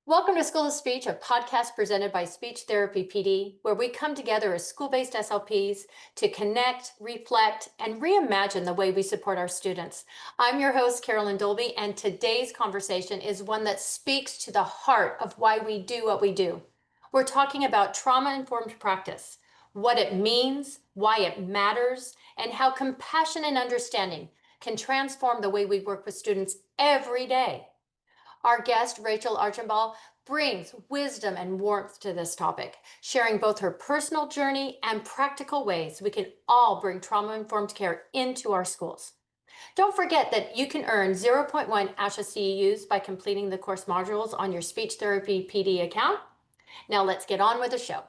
Welcome to School of Speech, a podcast presented by Speech Therapy PD, where we come together as school-based SLPs to connect, reflect, and reimagine the way we support our students. I'm your host, Carolyn Dolby, and today's conversation is one that speaks to the heart of why we do what we do. We're talking about trauma-informed practice, what it means, why it matters, and how compassion and understanding can transform the way we work with students every day. Our guest, Rachel Archambault, brings wisdom and warmth to this topic, sharing both her personal journey and practical ways we can all bring trauma-informed care into our schools. Don't forget that you can earn zero point 0.1 ASHA CEUs by completing the course modules on your Speech Therapy PD account. Now let's get on with the show.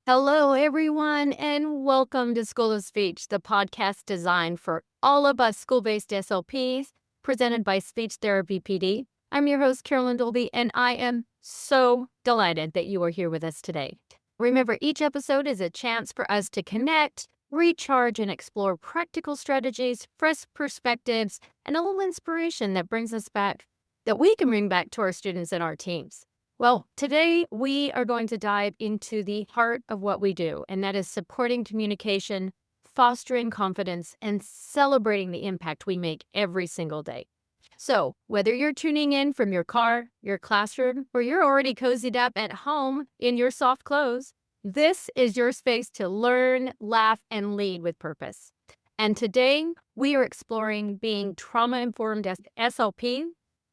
Hello, everyone, and welcome to School of Speech, the podcast designed for all of us school-based SLPs, presented by Speech Therapy PD. I'm your host, Carolyn Dolby, and I am so delighted that you are here with us today. Remember, each episode is a chance for us to connect, recharge, and explore practical strategies, fresh perspectives, and a little inspiration that brings us back, that we can bring back to our students and our teams. Well, today we are going to dive into the heart of what we do, and that is supporting communication, fostering confidence, and celebrating the impact we make every single day. So, whether you're tuning in from your car, your classroom, or you're already cozied up at home in your soft clothes, this is your space to learn, laugh, and lead with purpose. And today we are exploring being trauma-informed as SLP,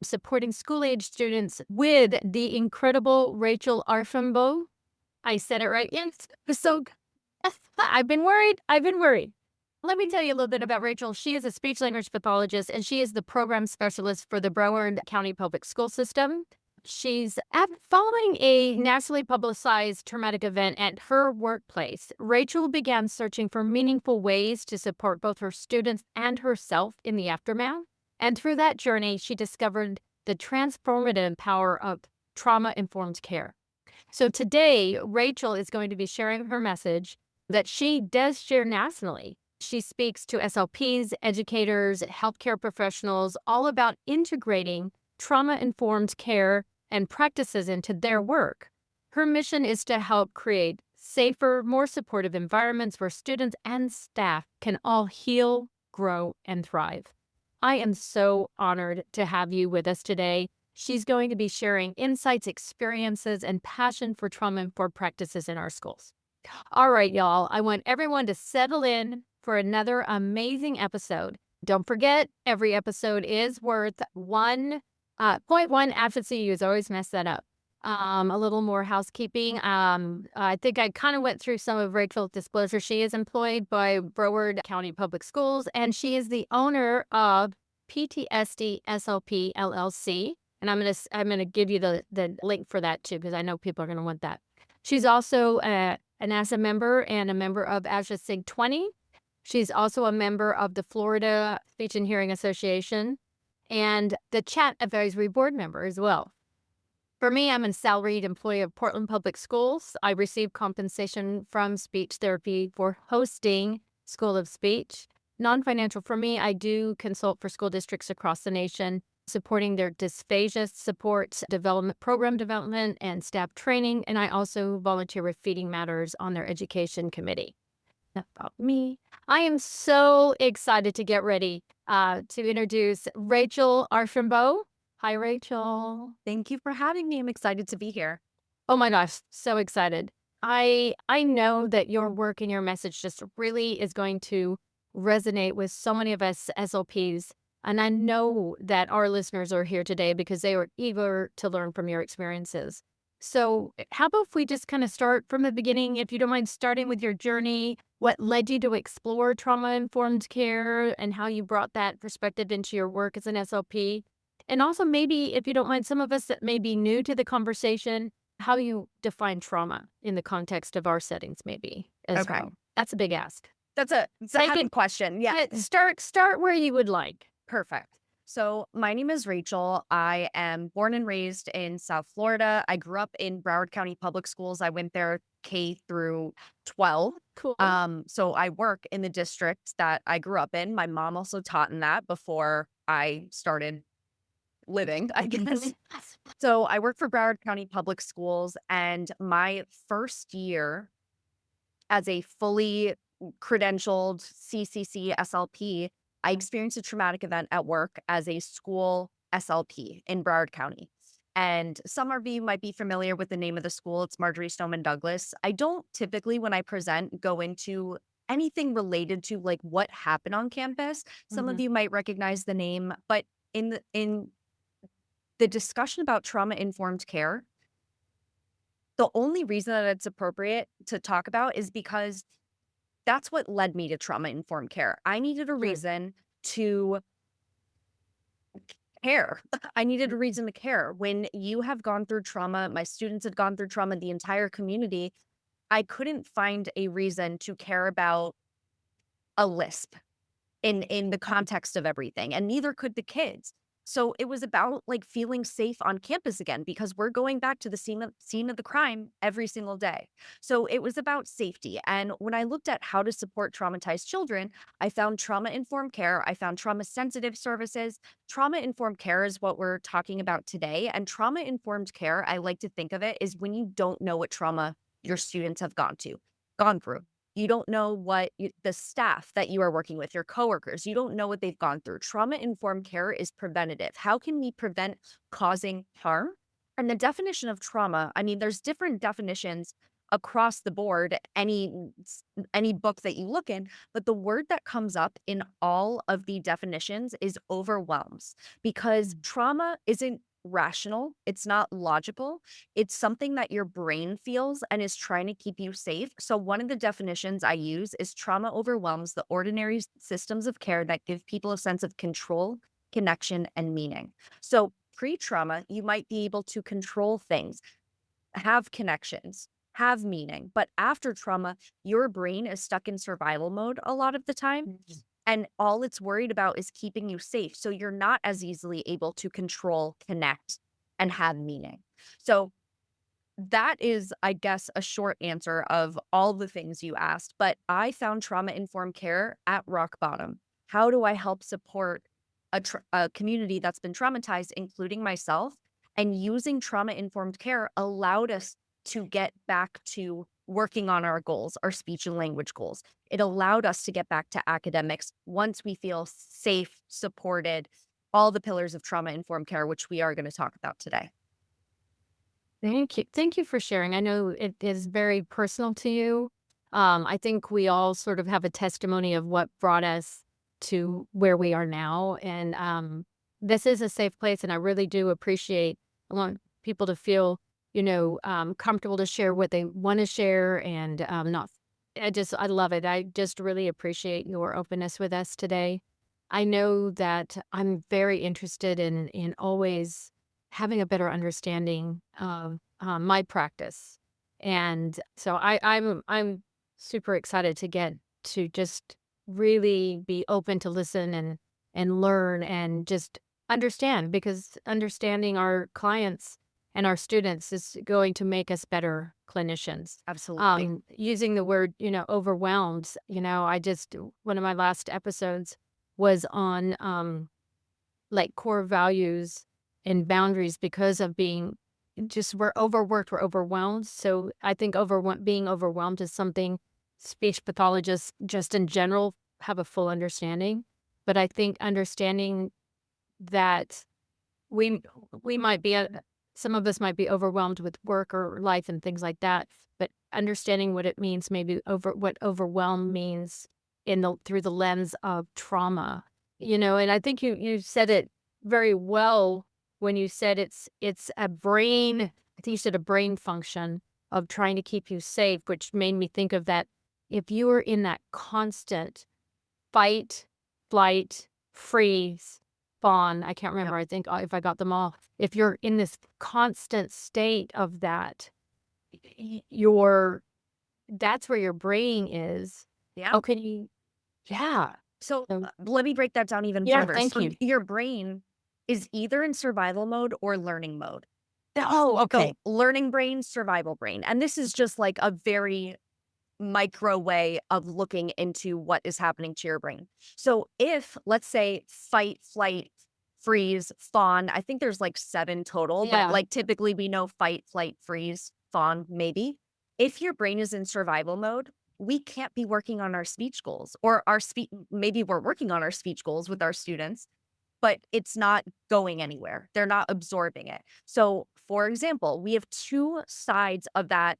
supporting school-age students with the incredible Rachel Archambault. I said it right. Yes. So I've been worried. Let me tell you a little bit about Rachel. She is a speech language pathologist, and she is the program specialist for the Broward County Public School system. She's following a nationally publicized traumatic event at her workplace. Rachel began searching for meaningful ways to support both her students and herself in the aftermath. And through that journey, she discovered the transformative power of trauma-informed care. So today, Rachel is going to be sharing her message that she does share nationally. She speaks to SLPs, educators, healthcare professionals, all about integrating trauma-informed care and practices into their work. Her mission is to help create safer, more supportive environments where students and staff can all heal, grow, and thrive. I am so honored to have you with us today. She's going to be sharing insights, experiences, and passion for trauma-informed practices in our schools. All right, y'all, I want everyone to settle in for another amazing episode. Don't forget, every episode is worth 1.1 ASHA CEUs. I always mess that up. A little more housekeeping. I think I kind of went through some of Rachel's disclosure. She is employed by Broward County Public Schools, and she is the owner of PTSD-SLP LLC. And I'm gonna give you the link for that too, because I know people are gonna want that. She's also an ASHA member and a member of ASHA SIG 20. She's also a member of the Florida Speech and Hearing Association and the Chat Advisory Board member as well. For me, I'm a salaried employee of Portland Public Schools. I receive compensation from speech therapy for hosting School of Speech. Non-financial for me, I do consult for school districts across the nation, supporting their dysphagia support, program development, and staff training. And I also volunteer with Feeding Matters on their education committee. Enough about me. I am so excited to get ready to introduce Rachel Archambault. Hi, Rachel. Thank you for having me. I'm excited to be here. Oh my gosh, so excited. I know that your work and your message just really is going to resonate with so many of us SLPs. And I know that our listeners are here today because they are eager to learn from your experiences. So how about if we just kind of start from the beginning, if you don't mind starting with your journey, what led you to explore trauma-informed care and how you brought that perspective into your work as an SLP? And also maybe, if you don't mind, some of us that may be new to the conversation, how you define trauma in the context of our settings maybe as well. That's a big ask. It's a heavy question. Yeah. Start where you would like. Perfect. So my name is Rachel. I am born and raised in South Florida. I grew up in Broward County Public Schools. I went there K through 12. Cool. So I work in the district that I grew up in. My mom also taught in that before I started living, I guess. So I work for Broward County Public Schools, and my first year as a fully credentialed CCC-SLP, I experienced a traumatic event at work as a school SLP in Broward County. And some of you might be familiar with the name of the school. It's Marjorie Stoneman Douglas. I don't typically, when I present, go into anything related to like what happened on campus. Some of you might recognize the name, but in the discussion about trauma-informed care, the only reason that it's appropriate to talk about is because that's what led me to trauma-informed care. I needed a reason to care. I needed a reason to care. When you have gone through trauma, my students had gone through trauma, the entire community, I couldn't find a reason to care about a lisp in the context of everything, and neither could the kids. So it was about like feeling safe on campus again, because we're going back to the scene of the crime every single day. So it was about safety. And when I looked at how to support traumatized children, I found trauma-informed care. I found trauma-sensitive services. Trauma-informed care is what we're talking about today. And trauma-informed care, I like to think of it, is when you don't know what trauma your students have gone through. You don't know what the staff that you are working with, your coworkers, you don't know what they've gone through. Trauma-informed care is preventative. How can we prevent causing harm? And the definition of trauma, I mean, there's different definitions across the board, any book that you look in, but the word that comes up in all of the definitions is overwhelms, because trauma isn't rational, it's not logical, it's something that your brain feels and is trying to keep you safe. So one of the definitions I use is trauma overwhelms the ordinary systems of care that give people a sense of control, connection, and meaning. So pre-trauma, you might be able to control things, have connections, have meaning, but after trauma, your brain is stuck in survival mode a lot of the time. And all it's worried about is keeping you safe. So you're not as easily able to control, connect, and have meaning. So that is, I guess, a short answer of all the things you asked. But I found trauma-informed care at rock bottom. How do I help support a community that's been traumatized, including myself? And using trauma-informed care allowed us to get back to working on our goals, our speech and language goals. It allowed us to get back to academics once we feel safe, supported, all the pillars of trauma-informed care, which we are going to talk about today. Thank you. Thank you for sharing. I know it is very personal to you. I think we all sort of have a testimony of what brought us to where we are now. And this is a safe place. And I really do appreciate, I want people to feel, comfortable to share what they want to share, and I love it. I just really appreciate your openness with us today. I know that I'm very interested in always having a better understanding of my practice. And so I'm super excited to get to just really be open to listen and learn and just understand, because understanding our clients and our students is going to make us better clinicians. Absolutely. Using the word, overwhelmed, one of my last episodes was on like core values and boundaries, because of being we're overworked, we're overwhelmed. So I think being overwhelmed is something speech pathologists just in general have a full understanding. But I think understanding that we might be some of us might be overwhelmed with work or life and things like that, but understanding what it means, maybe what overwhelm means through the lens of trauma, and I think you said it very well when you said it's a brain, I think you said a brain function of trying to keep you safe, which made me think of that. If you are in that constant fight, flight, freeze, fawn, I can't remember, I think if I got them all. If you're in this constant state of that, that's where your brain is. Yeah. How can you? Yeah. So let me break that down even Yeah, further. thank So you. your brain is either in survival mode or learning mode. Oh, okay. So learning brain, survival brain. And this is just like a very micro way of looking into what is happening to your brain. So if, let's say, fight, flight, freeze, fawn. I think there's like 7 total, Yeah. but like typically we know fight, flight, freeze, fawn, maybe. If your brain is in survival mode, we can't be working on our speech goals, or our speech. Maybe we're working on our speech goals with our students, but it's not going anywhere. They're not absorbing it. So, for example, we have 2 sides of that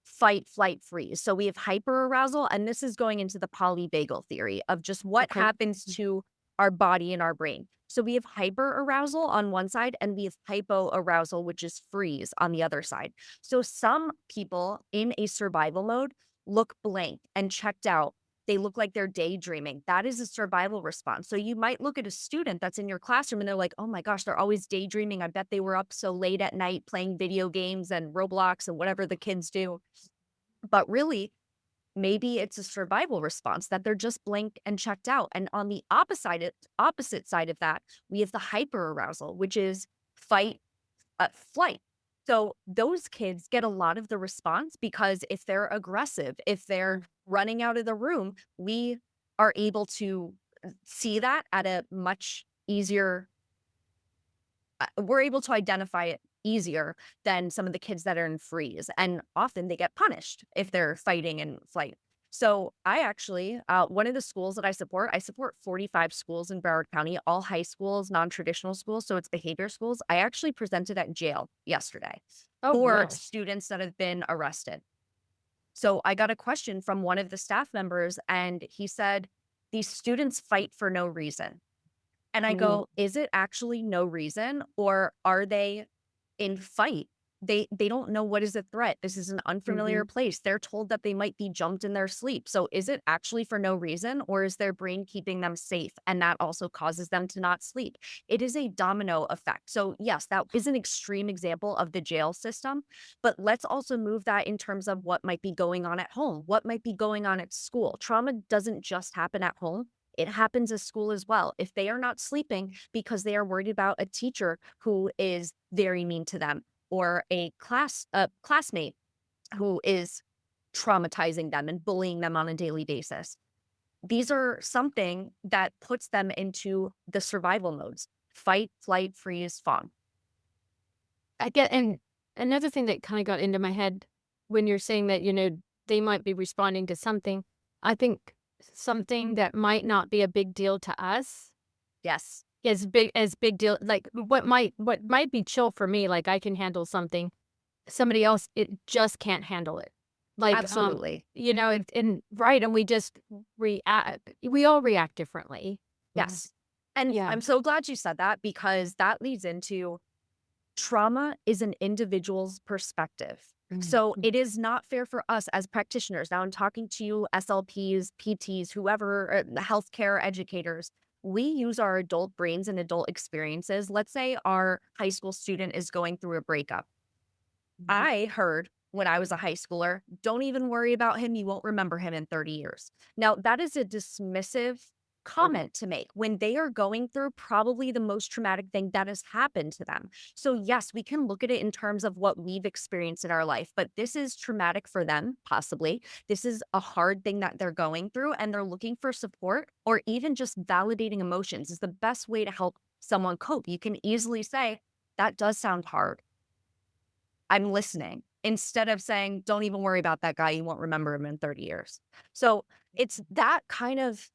fight, flight, freeze. So we have hyperarousal, and this is going into the polyvagal theory of just what Okay. happens to our body and our brain. So we have hyperarousal on one side, and we have hypoarousal, which is freeze, on the other side. So some people in a survival mode look blank and checked out. They look like they're daydreaming. That is a survival response. So you might look at a student that's in your classroom and they're like, oh my gosh, they're always daydreaming. I bet they were up so late at night playing video games and Roblox and whatever the kids do. But really, maybe it's a survival response that they're just blank and checked out. And on the opposite side of that, we have the hyperarousal, which is fight, flight. So those kids get a lot of the response because if they're aggressive, if they're running out of the room, we are able to see that at a much easier, we're able to identify it easier than some of the kids that are in freeze. And often they get punished if they're fighting in flight. So I actually, one of the schools that I support 45 schools in Broward County, all high schools, non-traditional schools. So it's behavior schools. I actually presented at jail yesterday Oh, for wow. students that have been arrested. So I got a question from one of the staff members, and he said, these students fight for no reason. And I go, is it actually no reason, or are they in fight? They don't know what is a threat. This is an unfamiliar place. They're told that they might be jumped in their sleep. So is it actually for no reason, or is their brain keeping them safe? And that also causes them to not sleep. It is a domino effect. So yes, that is an extreme example of the jail system, but let's also move that in terms of what might be going on at home, what might be going on at school. Trauma doesn't just happen at home. It happens at school as well. If they are not sleeping because they are worried about a teacher who is very mean to them, or a classmate who is traumatizing them and bullying them on a daily basis, these are something that puts them into the survival modes: fight, flight, freeze, fawn. And another thing that kind of got into my head when you're saying that, they might be responding to something, I think something that might not be a big deal to us Yes. is big deal. Like what might be chill for me, like I can handle something. Somebody else, it just can't handle it. Like, Absolutely. and right. And we just react. We all react differently. Yes. And Yeah. I'm so glad you said that, because that leads into trauma is an individual's perspective. So it is not fair for us as practitioners. Now I'm talking to you, SLPs, PTs, whoever, healthcare educators. We use our adult brains and adult experiences. Let's say our high school student is going through a breakup. I heard when I was a high schooler, don't even worry about him. You won't remember him in 30 years. Now, that is a dismissive comment to make when they are going through probably the most traumatic thing that has happened to them. So yes, we can look at it in terms of what we've experienced in our life, but this is traumatic for them, possibly. This is a hard thing that they're going through, and they're looking for support, or even just validating emotions is the best way to help someone cope. You can easily say, that does sound hard. I'm listening, instead of saying, don't even worry about that guy. You won't remember him in 30 years. So it's that kind of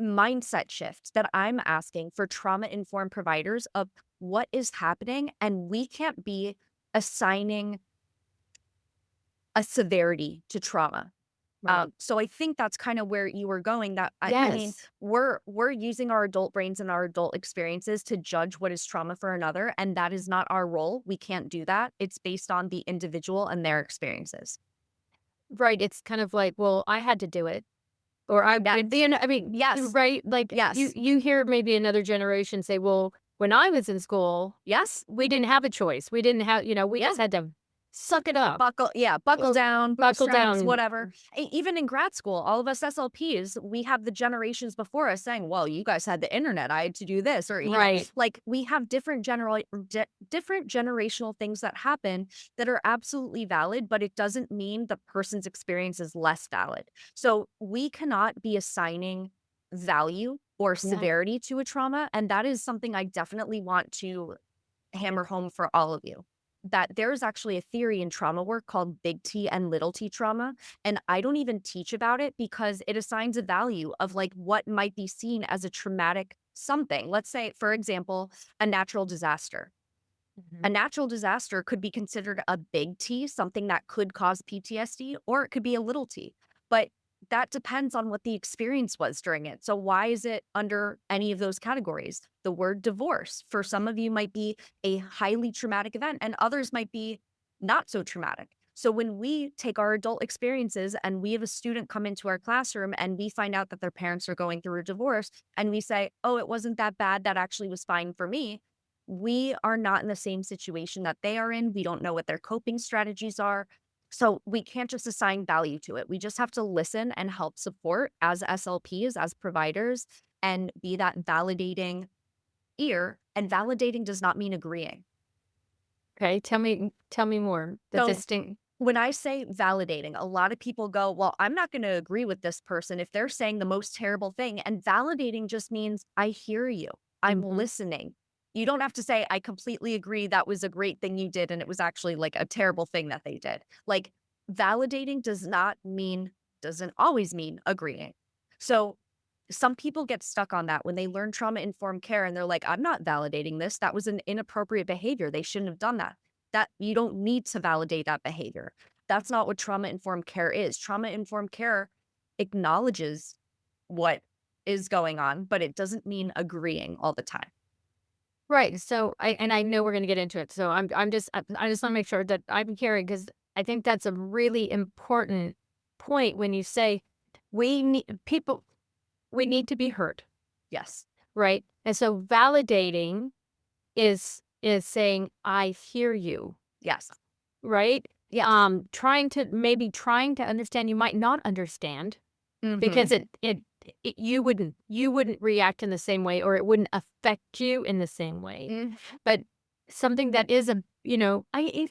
mindset shift that I'm asking for trauma-informed providers of what is happening, and we can't be assigning a severity to trauma. Right. So I think that's kind of where you were going. That I mean, Yes. we're using our adult brains and our adult experiences to judge what is trauma for another, and that is not our role. We can't do that. It's based on the individual and their experiences. Right. It's kind of like, well, I had to do it. Or Yes. I mean, Yes. right? Like Yes. you hear maybe another generation say, well, when I was in school, Yes. we didn't have a choice. We didn't have, we just had to suck it up. Buckle down, Buckle bootstraps, down. whatever. Even in grad school, all of us SLPs, we have the generations before us saying, well, you guys had the internet, I had to do this, or, Right. like we have different generational things that happen that are absolutely valid, but it doesn't mean the person's experience is less valid. So we cannot be assigning value or Yeah. severity to a trauma. And that is something I definitely want to hammer home for all of you. That there's actually a theory in trauma work called big T and little t trauma. And I don't even teach about it because it assigns a value of like what might be seen as a traumatic something. Let's say, for example, a natural disaster. A natural disaster could be considered a big T, something that could cause PTSD, or it could be a little t. But that depends on what the experience was during it. So why is it under any of those categories? The word divorce for some of you might be a highly traumatic event and others might be not so traumatic. So when we take our adult experiences and we have a student come into our classroom and we find out that their parents are going through a divorce and we say, oh, it wasn't that bad. That actually was fine for me. We are not in the same situation that they are in. We don't know what their coping strategies are. So we can't just assign value to it. We just have to listen and help support as SLPs, as providers, and be that validating ear. And validating does not mean agreeing. Okay, tell me more. The So- distinct. When I say validating, a lot of people go, well, I'm not going to agree with this person if they're saying the most terrible thing. And validating just means I hear you. I'm Mhm. listening. You don't have to say, I completely agree. That was a great thing you did. And it was actually like a terrible thing that they did. Like validating doesn't always mean agreeing. So some people get stuck on that when they learn trauma-informed care and they're like, I'm not validating this. That was an inappropriate behavior. They shouldn't have done that. That you don't need to validate that behavior. That's not what trauma-informed care is. Trauma-informed care acknowledges what is going on, but it doesn't mean agreeing all the time. Right. So I know we're going to get into it. So I just want to make sure that I'm hearing, because I think that's a really important point when you say we need to be heard, Yes. right? And so validating is saying I hear you, Yes. right? Yes. Trying to understand. You might not understand Mhm. because you wouldn't react in the same way, or it wouldn't affect you in the same way. Mhm. But something that is I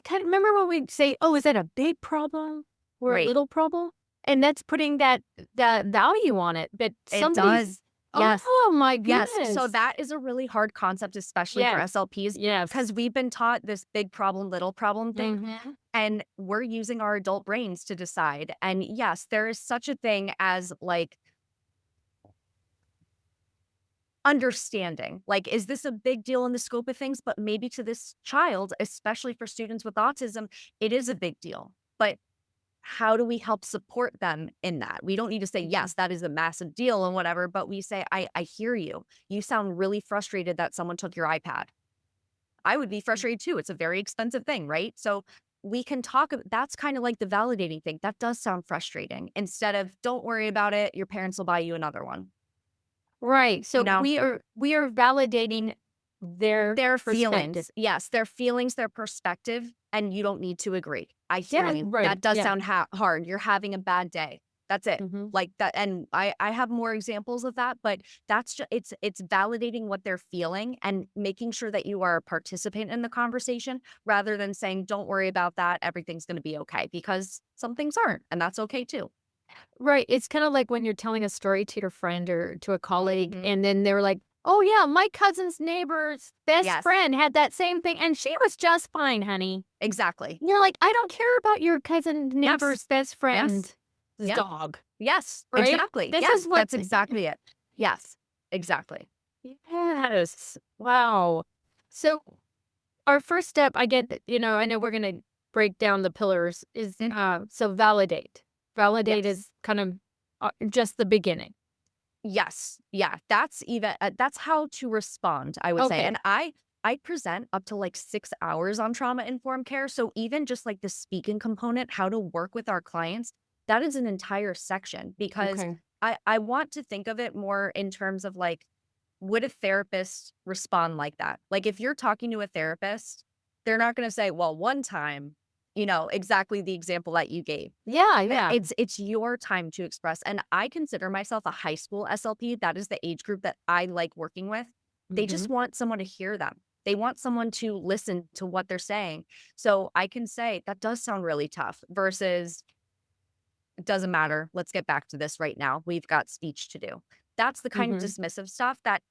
kind of remember when we say, oh, is that a big problem or a Right. little problem? And that's putting that value on it. But It somebody's, does. Yes. oh my Yes. goodness. So that is a really hard concept, especially for Yes. SLPs, Yes. because we've been taught this big problem, little problem thing. Mhm. And we're using our adult brains to decide. And yes, there is such a thing as like understanding. Like, is this a big deal in the scope of things? But maybe to this child, especially for students with autism, it is a big deal. But how do we help support them in that? We don't need to say, yes, that is a massive deal and whatever, but we say, I hear you. You sound really frustrated that someone took your iPad. I would be frustrated too. It's a very expensive thing, right? So we can talk, that's kind of like the validating thing. That does sound frustrating instead of don't worry about it. Your parents will buy you another one. Right. So No. we are validating their Their perspective. feelings. Yes, their feelings, their perspective, and you don't need to agree. I hear Yeah, you. right. That does Yeah. sound hard. You're having a bad day. That's it. Mhm. Like that. And I have more examples of that, but that's just, it's validating what they're feeling and making sure that you are a participant in the conversation rather than saying, don't worry about that. Everything's going to be okay, because some things aren't, and that's okay too. Right. It's kind of like when you're telling a story to your friend or to a colleague, Mhm. and then they're like, oh, yeah, my cousin's neighbor's best Yes. friend had that same thing, and she was just fine, honey. Exactly. And you're like, I don't care about your cousin neighbor's best friend's Yeah. dog. Yes, Right? exactly. This Yes, is what- that's exactly it. Yes, exactly. Yes. Wow. So our first step, I get that, I know we're going to break down the pillars, is so validate. Validate Yes. is kind of just the beginning. Yes. Yeah. That's even, that's how to respond, I would say. Okay. And I present up to like 6 hours on trauma-informed care. So even just like the speaking component, how to work with our clients, that is an entire section, because Okay. I want to think of it more in terms of like, would a therapist respond like that? Like if you're talking to a therapist, they're not going to say, well, one time, exactly the example that you gave. Yeah, yeah. It's your time to express. And I consider myself a high school SLP. That is the age group that I like working with. They just want someone to hear them. They want someone to listen to what they're saying. So I can say that does sound really tough versus it doesn't matter. Let's get back to this right now. We've got speech to do. That's the kind of Mhm. dismissive stuff that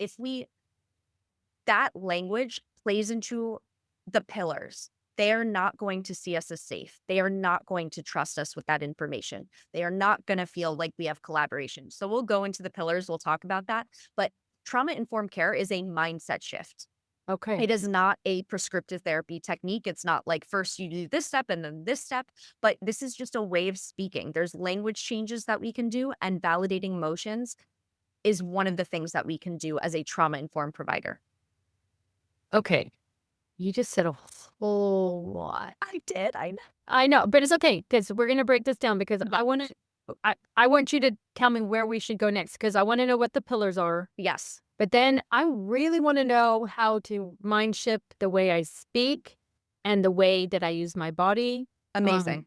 that language plays into the pillars. They are not going to see us as safe. They are not going to trust us with that information. They are not going to feel like we have collaboration. So we'll go into the pillars. We'll talk about that. But trauma-informed care is a mindset shift. Okay. It is not a prescriptive therapy technique. It's not like first you do this step and then this step, but this is just a way of speaking. There's language changes that we can do, and validating emotions is one of the things that we can do as a trauma-informed provider. Okay. You just said a whole lot. I did. I know, but it's okay because we're gonna break this down because I want you to tell me where we should go next because I want to know what the pillars are. Yes. But then I really want to know how to mind shift the way I speak and the way that I use my body. Amazing.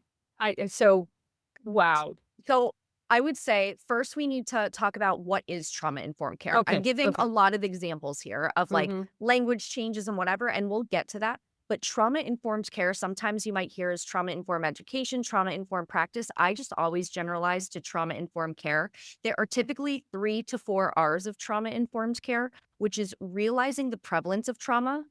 Wow. So I would say first we need to talk about what is trauma-informed care. Okay, I'm giving okay. a lot of examples here of like Mhm. language changes and whatever, and we'll get to that. But trauma-informed care, sometimes you might hear as trauma-informed education, trauma-informed practice. I just always generalize to trauma-informed care. There are typically 3 to 4 R's of trauma-informed care, which is realizing the prevalence of trauma,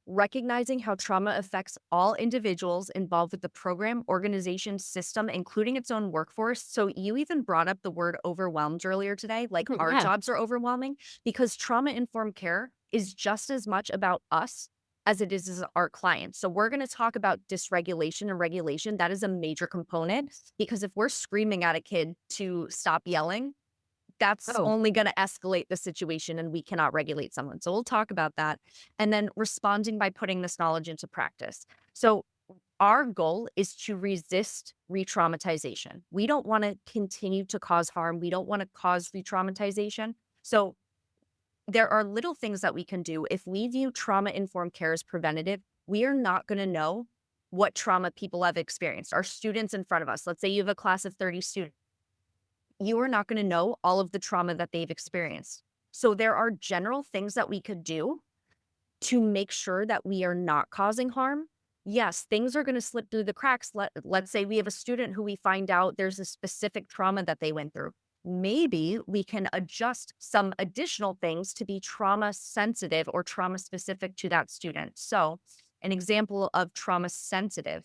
recognizing how trauma affects all individuals involved with the program, organization, system, including its own workforce. So you even brought up the word overwhelmed earlier today, like our Yeah. jobs are overwhelming, because trauma-informed care is just as much about us as it is as our clients. So we're going to talk about dysregulation and regulation. That is a major component, because if we're screaming at a kid to stop yelling, that's Oh. only going to escalate the situation and we cannot regulate someone. So we'll talk about that. And then responding by putting this knowledge into practice. So our goal is to resist re-traumatization. We don't want to continue to cause harm. We don't want to cause re-traumatization. So there are little things that we can do. If we view trauma-informed care as preventative, we are not going to know what trauma people have experienced. Our students in front of us, let's say you have a class of 30 students, you are not going to know all of the trauma that they've experienced. So there are general things that we could do to make sure that we are not causing harm. Yes, things are going to slip through the cracks. Let's say we have a student who we find out there's a specific trauma that they went through. Maybe we can adjust some additional things to be trauma sensitive or trauma specific to that student. So an example of trauma sensitive,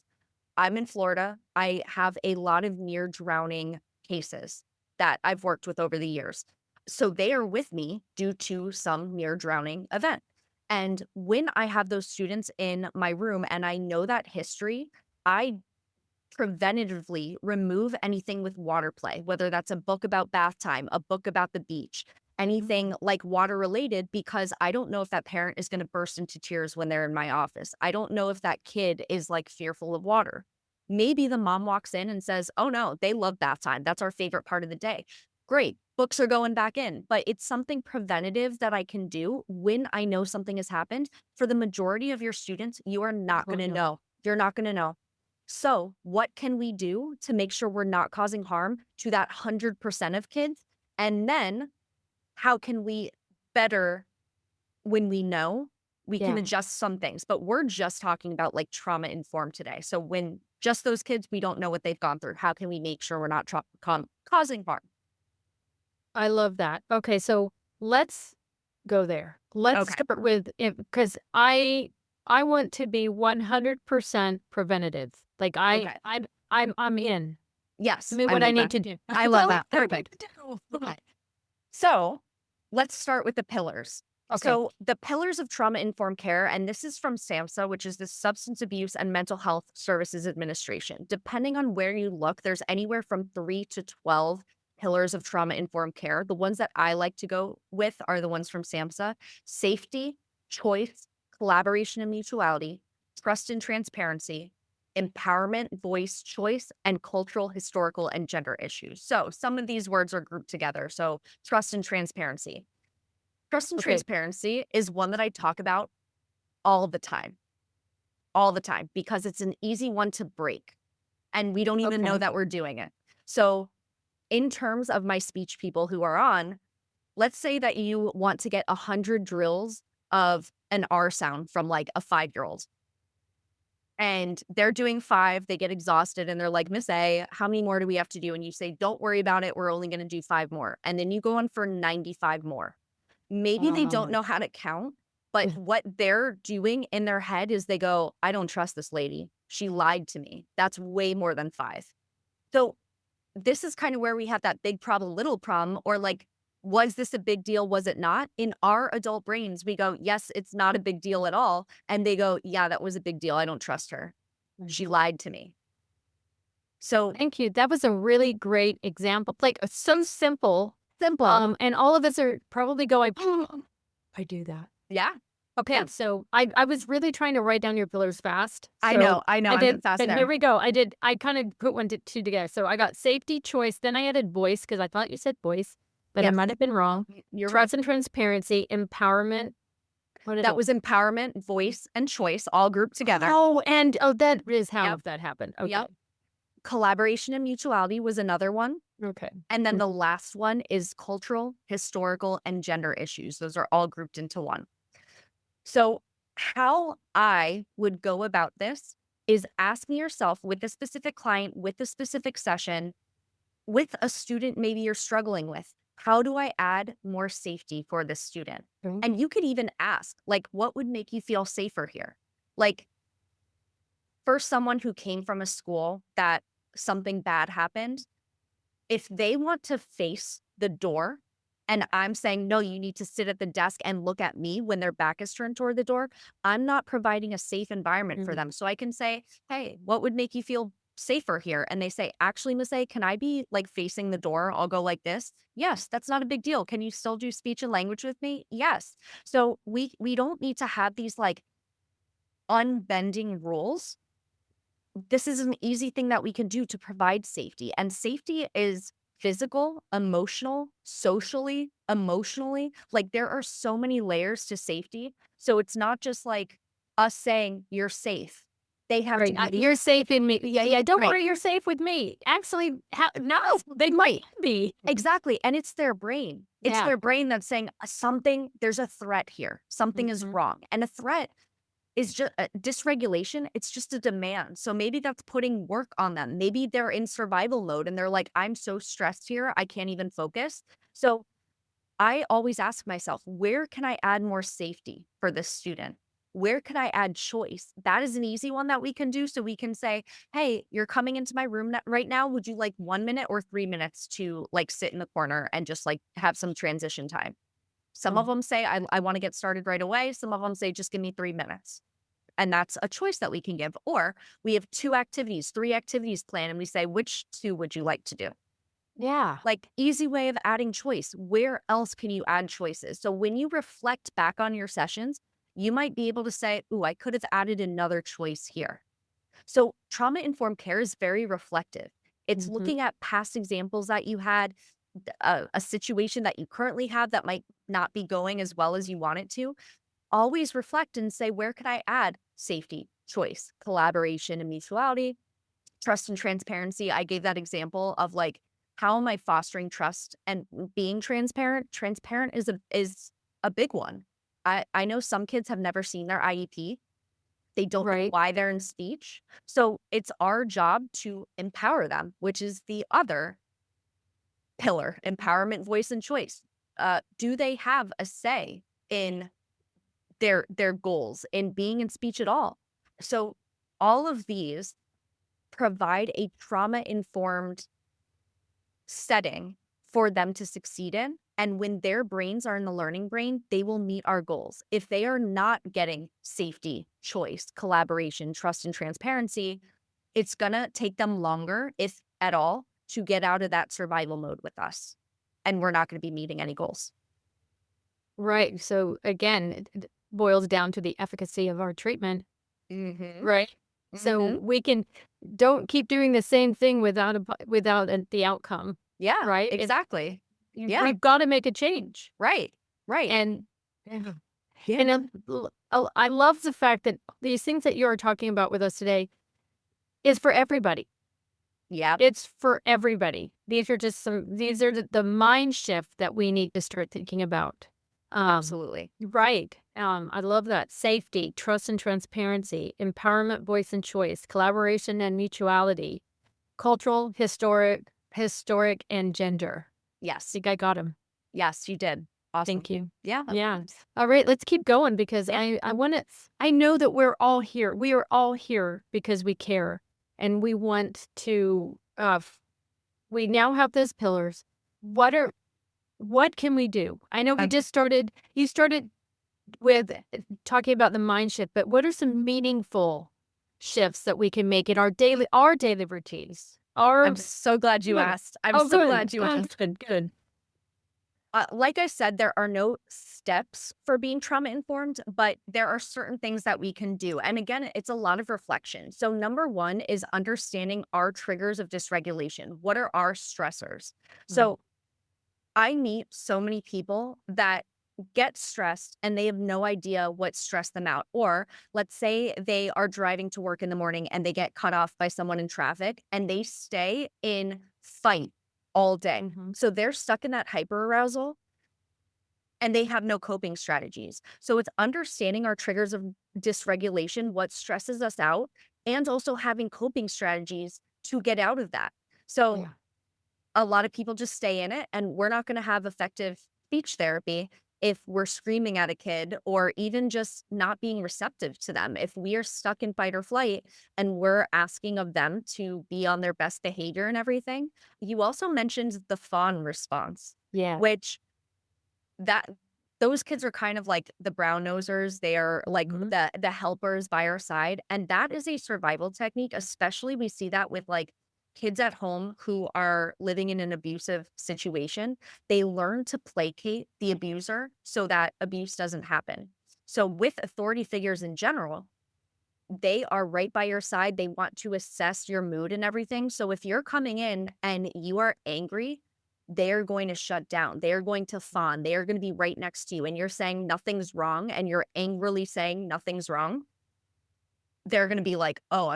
I'm in Florida. I have a lot of near drowning cases that I've worked with over the years. So they are with me due to some near drowning event. And when I have those students in my room and I know that history, I preventatively remove anything with water play, whether that's a book about bath time, a book about the beach, anything like water related, because I don't know if that parent is going to burst into tears when they're in my office. I don't know if that kid is like fearful of water. Maybe the mom walks in and says, oh no, they love bath time. That's our favorite part of the day. Great. Books are going back in, but it's something preventative that I can do when I know something has happened. For the majority of your students, you are not going to know. You're not going to know. So what can we do to make sure we're not causing harm to that 100% of kids? And then how can we better, when we know, we can adjust some things, but we're just talking about like trauma informed today. So when just those kids, we don't know what they've gone through. How can we make sure we're not causing harm? I love that. Okay, so let's go there. Let's Okay. start with it because I want to be 100% preventative. Like Okay. I'm in. Yes. I mean, what I need to do. I love that. Perfect. Okay. So let's start with the pillars. Okay. So the pillars of trauma-informed care, and this is from SAMHSA, which is the Substance Abuse and Mental Health Services Administration. Depending on where you look, there's anywhere from 3 to 12 pillars of trauma-informed care. The ones that I like to go with are the ones from SAMHSA: safety, choice, collaboration and mutuality, trust and transparency, empowerment, voice, choice, and cultural, historical, and gender issues. So some of these words are grouped together. So trust and transparency. Trust and Okay. transparency is one that I talk about all the time, because it's an easy one to break. And we don't even know Okay. that we're doing it. So in terms of my speech people who are on, let's say that you want to get 100 drills of an R sound from like a 5-year-old. and they're doing 5, they get exhausted and they're like, Miss A, how many more do we have to do? And you say, don't worry about it. We're only going to do 5 more. And then you go on for 95 more. Maybe they don't know how to count, but what they're doing in their head is they go, I don't trust this lady. She lied to me. That's way more than 5. So this is kind of where we have that big problem, little problem, or like, was this a big deal? Was it not? In our adult brains, we go, yes, it's not a big deal at all. And they go, yeah, that was a big deal. I don't trust her. She lied to me. So Thank you. That was a really great example. Like so simple. And all of us are probably going, oh, I do that. yeah, Okay, Yeah. so I was really trying to write down your pillars fast. I So know. I I'm did, fast but there. here we go. I kind of put one to two together. So I got safety, choice, then I added voice because I thought you said voice, but I Yes. might have been wrong. You're right. Trust and transparency, empowerment. What did That it- was empowerment, voice, and choice all grouped together. Oh, and that is how Yep. that happened. Okay. Yep. Collaboration and mutuality was another one. Okay. And then the last one is cultural, historical, and gender issues. Those are all grouped into one. So how I would go about this is asking yourself with a specific client, with a specific session, with a student maybe you're struggling with, how do I add more safety for this student? Okay. And you could even ask, like, what would make you feel safer here? Like, for someone who came from a school that something bad happened, if they want to face the door and I'm saying, no, you need to sit at the desk and look at me when their back is turned toward the door, I'm not providing a safe environment for them. So I can say, hey, what would make you feel safer here? And they say, actually, Miss A, can I be like facing the door? I'll go like this. Yes, that's not a big deal. Can you still do speech and language with me? Yes. So we don't need to have these like unbending rules. This is an easy thing that we can do to provide safety. And safety is physical, emotional, socially, emotionally. Like there are so many layers to safety. So it's not just like us saying you're safe. They have Right. to be. You're safe in me. Yeah. Don't Right. worry. You're safe with me. Actually, no, they might be. Exactly. And it's their brain. It's Yeah. their brain that's saying something, there's a threat here. Something is wrong. And a threat is just a dysregulation. It's just a demand. So maybe that's putting work on them. Maybe they're in survival mode and they're like, I'm so stressed here, I can't even focus. So I always ask myself, where can I add more safety for this student? Where can I add choice? That is an easy one that we can do. So we can say, hey, you're coming into my room right now. Would you like 1 minute or 3 minutes to like sit in the corner and just like have some transition time? Some of them say, I want to get started right away. Some of them say, just give me 3 minutes. And that's a choice that we can give. Or we have 2 activities, 3 activities planned, and we say, which 2 would you like to do? Yeah. Like easy way of adding choice. Where else can you add choices? So when you reflect back on your sessions, you might be able to say, ooh, I could have added another choice here. So trauma-informed care is very reflective. It's looking at past examples that you had, a situation that you currently have that might not be going as well as you want it to. Always reflect and say, where can I add safety, choice, collaboration, and mutuality, trust and transparency? I gave that example of like, how am I fostering trust and being transparent? Transparent is a big one. I know some kids have never seen their IEP. They don't know why they're in speech. So it's our job to empower them, which is the other pillar, empowerment, voice, and choice. Do they have a say in their goals, in being in speech at all? So all of these provide a trauma-informed setting for them to succeed in. And when their brains are in the learning brain, they will meet our goals. If they are not getting safety, choice, collaboration, trust, and transparency, it's gonna take them longer, if at all, to get out of that survival mode with us. And we're not gonna be meeting any goals. Right. So again, it boils down to the efficacy of our treatment. Right. So we don't keep doing the same thing without the outcome. Yeah, Right. exactly. Yeah. We've got to make a change. Right. And Yeah. and I love the fact that these things that you are talking about with us today is for everybody. Yeah. It's for everybody. These are just these are the mind shift that we need to start thinking about. Absolutely. Right. I love that. Safety, trust and transparency, empowerment, voice and choice, collaboration and mutuality, cultural, historic, and gender. Yes. Think I got him. Yes, you did. Awesome. Thank you. Yeah. Yeah. All right, let's keep going because Yeah. I want to, I know that we're all here. We are all here because we care and we want to, we now have those pillars. What can we do? I know we just started, you started with talking about the mind shift, but what are some meaningful shifts that we can make in our daily routines? I'm so glad you Good. asked. I'm so good. glad you asked. Good. Like I said, there are no steps for being trauma informed, but there are certain things that we can do. And again, it's a lot of reflection. So number one is understanding our triggers of dysregulation. What are our stressors? So I meet so many people that get stressed and they have no idea what stressed them out. Or let's say they are driving to work in the morning and they get cut off by someone in traffic and they stay in fight all day. So they're stuck in that hyperarousal and they have no coping strategies. So it's understanding our triggers of dysregulation, what stresses us out, and also having coping strategies to get out of that. So a lot of people just stay in it, and we're not going to have effective speech therapy if we're screaming at a kid or even just not being receptive to them. If we are stuck in fight or flight and we're asking of them to be on their best behavior and everything. You also mentioned the fawn response, Yeah. which those kids are kind of like the brown nosers. They are like the helpers by our side. And that is a survival technique. Especially we see that with like kids at home who are living in an abusive situation. They learn to placate the abuser so that abuse doesn't happen. So with authority figures in general, they are right by your side. They want to assess your mood and everything. So if you're coming in and you are angry, they're going to shut down. They're going to fawn. They are going to be right next to you. And you're saying nothing's wrong. And you're angrily saying nothing's wrong. They're going to be like, oh,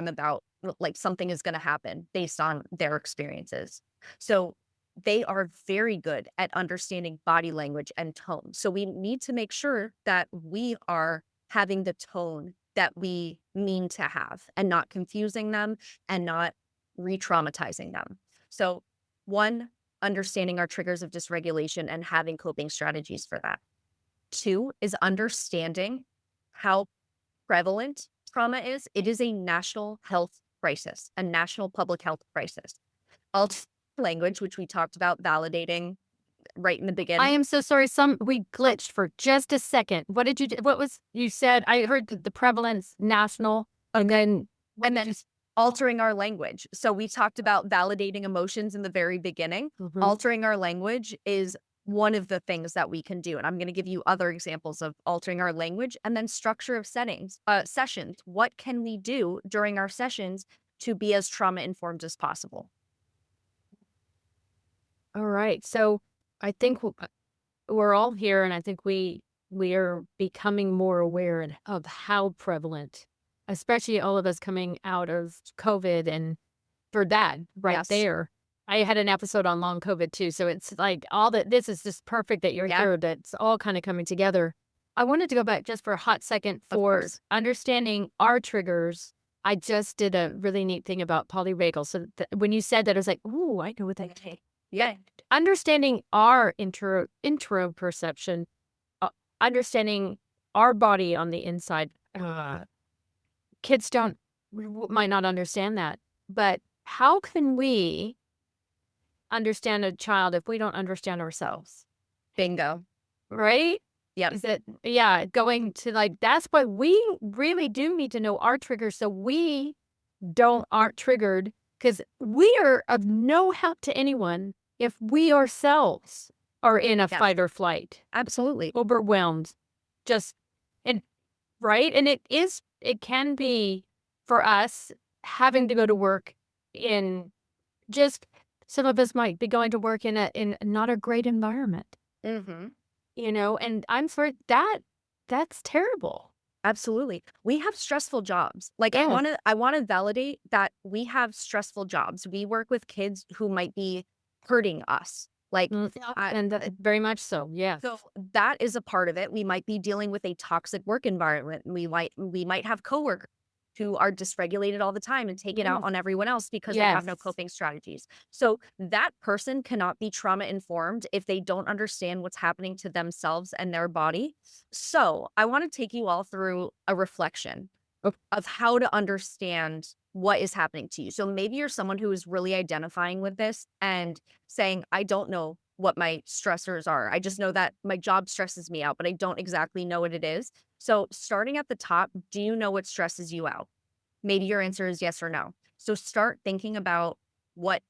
like something is going to happen based on their experiences. So they are very good at understanding body language and tone. So we need to make sure that we are having the tone that we mean to have and not confusing them and not re-traumatizing them. So one, understanding our triggers of dysregulation and having coping strategies for that. Two is understanding how prevalent trauma is. It is a national health crisis, a national public health crisis. Alternative language, which we talked about validating right in the beginning. I am so sorry. We glitched for just a second. What did you do? What was you said? I heard the prevalence national, and then altering our language. So we talked about validating emotions in the very beginning. Altering our language is one of the things that we can do. And I'm going to give you other examples of altering our language, and then structure of sessions. What can we do during our sessions to be as trauma informed as possible? All right. So I think we're all here, and I think we are becoming more aware of how prevalent, especially all of us coming out of COVID, and for that right there. I had an episode on long COVID too. So it's like this is just perfect that you're here. That's all kind of coming together. I wanted to go back just for a hot second for understanding our triggers. I just did a really neat thing about polyvagal. So when you said that, I was like, ooh, I know what that is. Yeah. Understanding our intro perception, understanding our body on the inside. Kids might not understand that, but how can we understand a child if we don't understand ourselves? Bingo. Right? Yeah. Is it, going to that's why we really do need to know our triggers so we aren't triggered, because we are of no help to anyone if we ourselves are in a fight or flight. Absolutely. Overwhelmed. Right? And it can be for us having to go to work in some of us might be going to work in not a great environment. And I'm sorry, that's terrible. Absolutely. We have stressful jobs. Like I want to validate that we have stressful jobs. We work with kids who might be hurting us. Like, And very much so. Yeah. so that is a part of it. We might be dealing with a toxic work environment. We might have coworkers who are dysregulated all the time and take it out on everyone else because they have no Yes. coping strategies. So that person cannot be trauma informed if they don't understand what's happening to themselves and their body. So I want to take you all through a reflection of how to understand what is happening to you. So maybe you're someone who is really identifying with this and saying, I don't know what my stressors are. I just know that my job stresses me out, but I don't exactly know what it is. So starting at the top, do you know what stresses you out? Maybe your answer is yes or no. So start thinking about what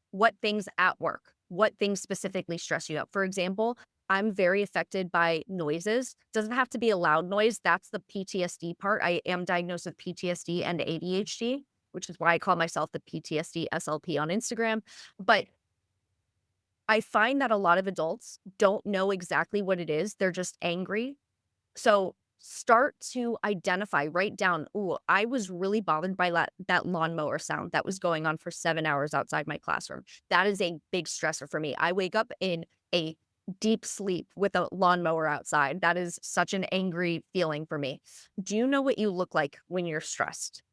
things at work, what things specifically stress you out. For example, I'm very affected by noises. Doesn't have to be a loud noise. That's the PTSD part. I am diagnosed with PTSD and ADHD, which is why I call myself the PTSD-SLP on Instagram. But I find that a lot of adults don't know exactly what it is. They're just angry. So start to identify, write down, oh, I was really bothered by that lawnmower sound that was going on for 7 hours outside my classroom. That is a big stressor for me. I wake up in a deep sleep with a lawnmower outside. That is such an angry feeling for me. Do you know what you look like when you're stressed?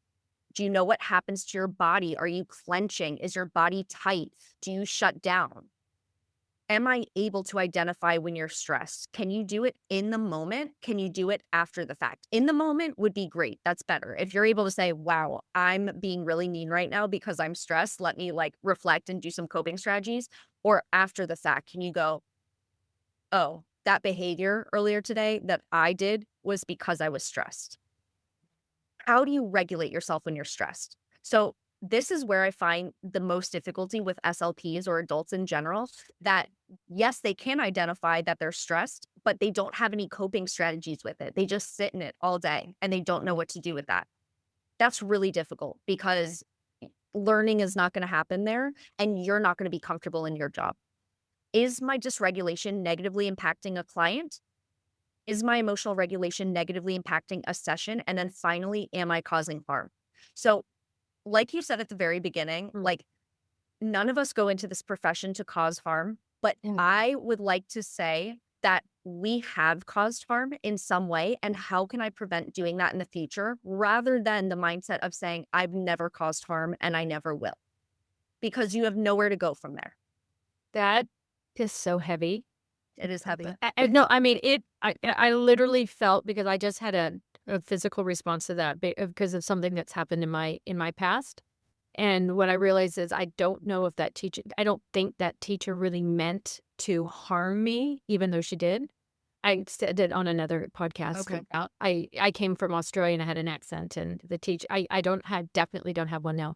Do you know what happens to your body? Are you clenching? Is your body tight? Do you shut down? Am I able to identify when you're stressed? Can you do it in the moment? Can you do it after the fact? In the moment would be great. That's better. If you're able to say, wow, I'm being really mean right now because I'm stressed. Let me like reflect and do some coping strategies. Or after the fact, can you go, oh, that behavior earlier today that I did was because I was stressed. How do you regulate yourself when you're stressed? So this is where I find the most difficulty with SLPs or adults in general, that yes, they can identify that they're stressed, but they don't have any coping strategies with it. They just sit in it all day and they don't know what to do with that. That's really difficult because learning is not going to happen there and you're not going to be comfortable in your job. Is my dysregulation negatively impacting a client? Is my emotional regulation negatively impacting a session? And then finally, am I causing harm? So like you said at the very beginning, like none of us go into this profession to cause harm, but I would like to say that we have caused harm in some way. And how can I prevent doing that in the future rather than the mindset of saying, I've never caused harm and I never will, because you have nowhere to go from there. That is so heavy. It is heavy. No, I mean, I literally felt, because I just had a physical response to that because of something that's happened in my past. And what I realized is I don't know if I don't think that teacher really meant to harm me, even though she did. I said it on another podcast. Okay. I came from Australia and I had an accent, and the teacher, I definitely don't have one now.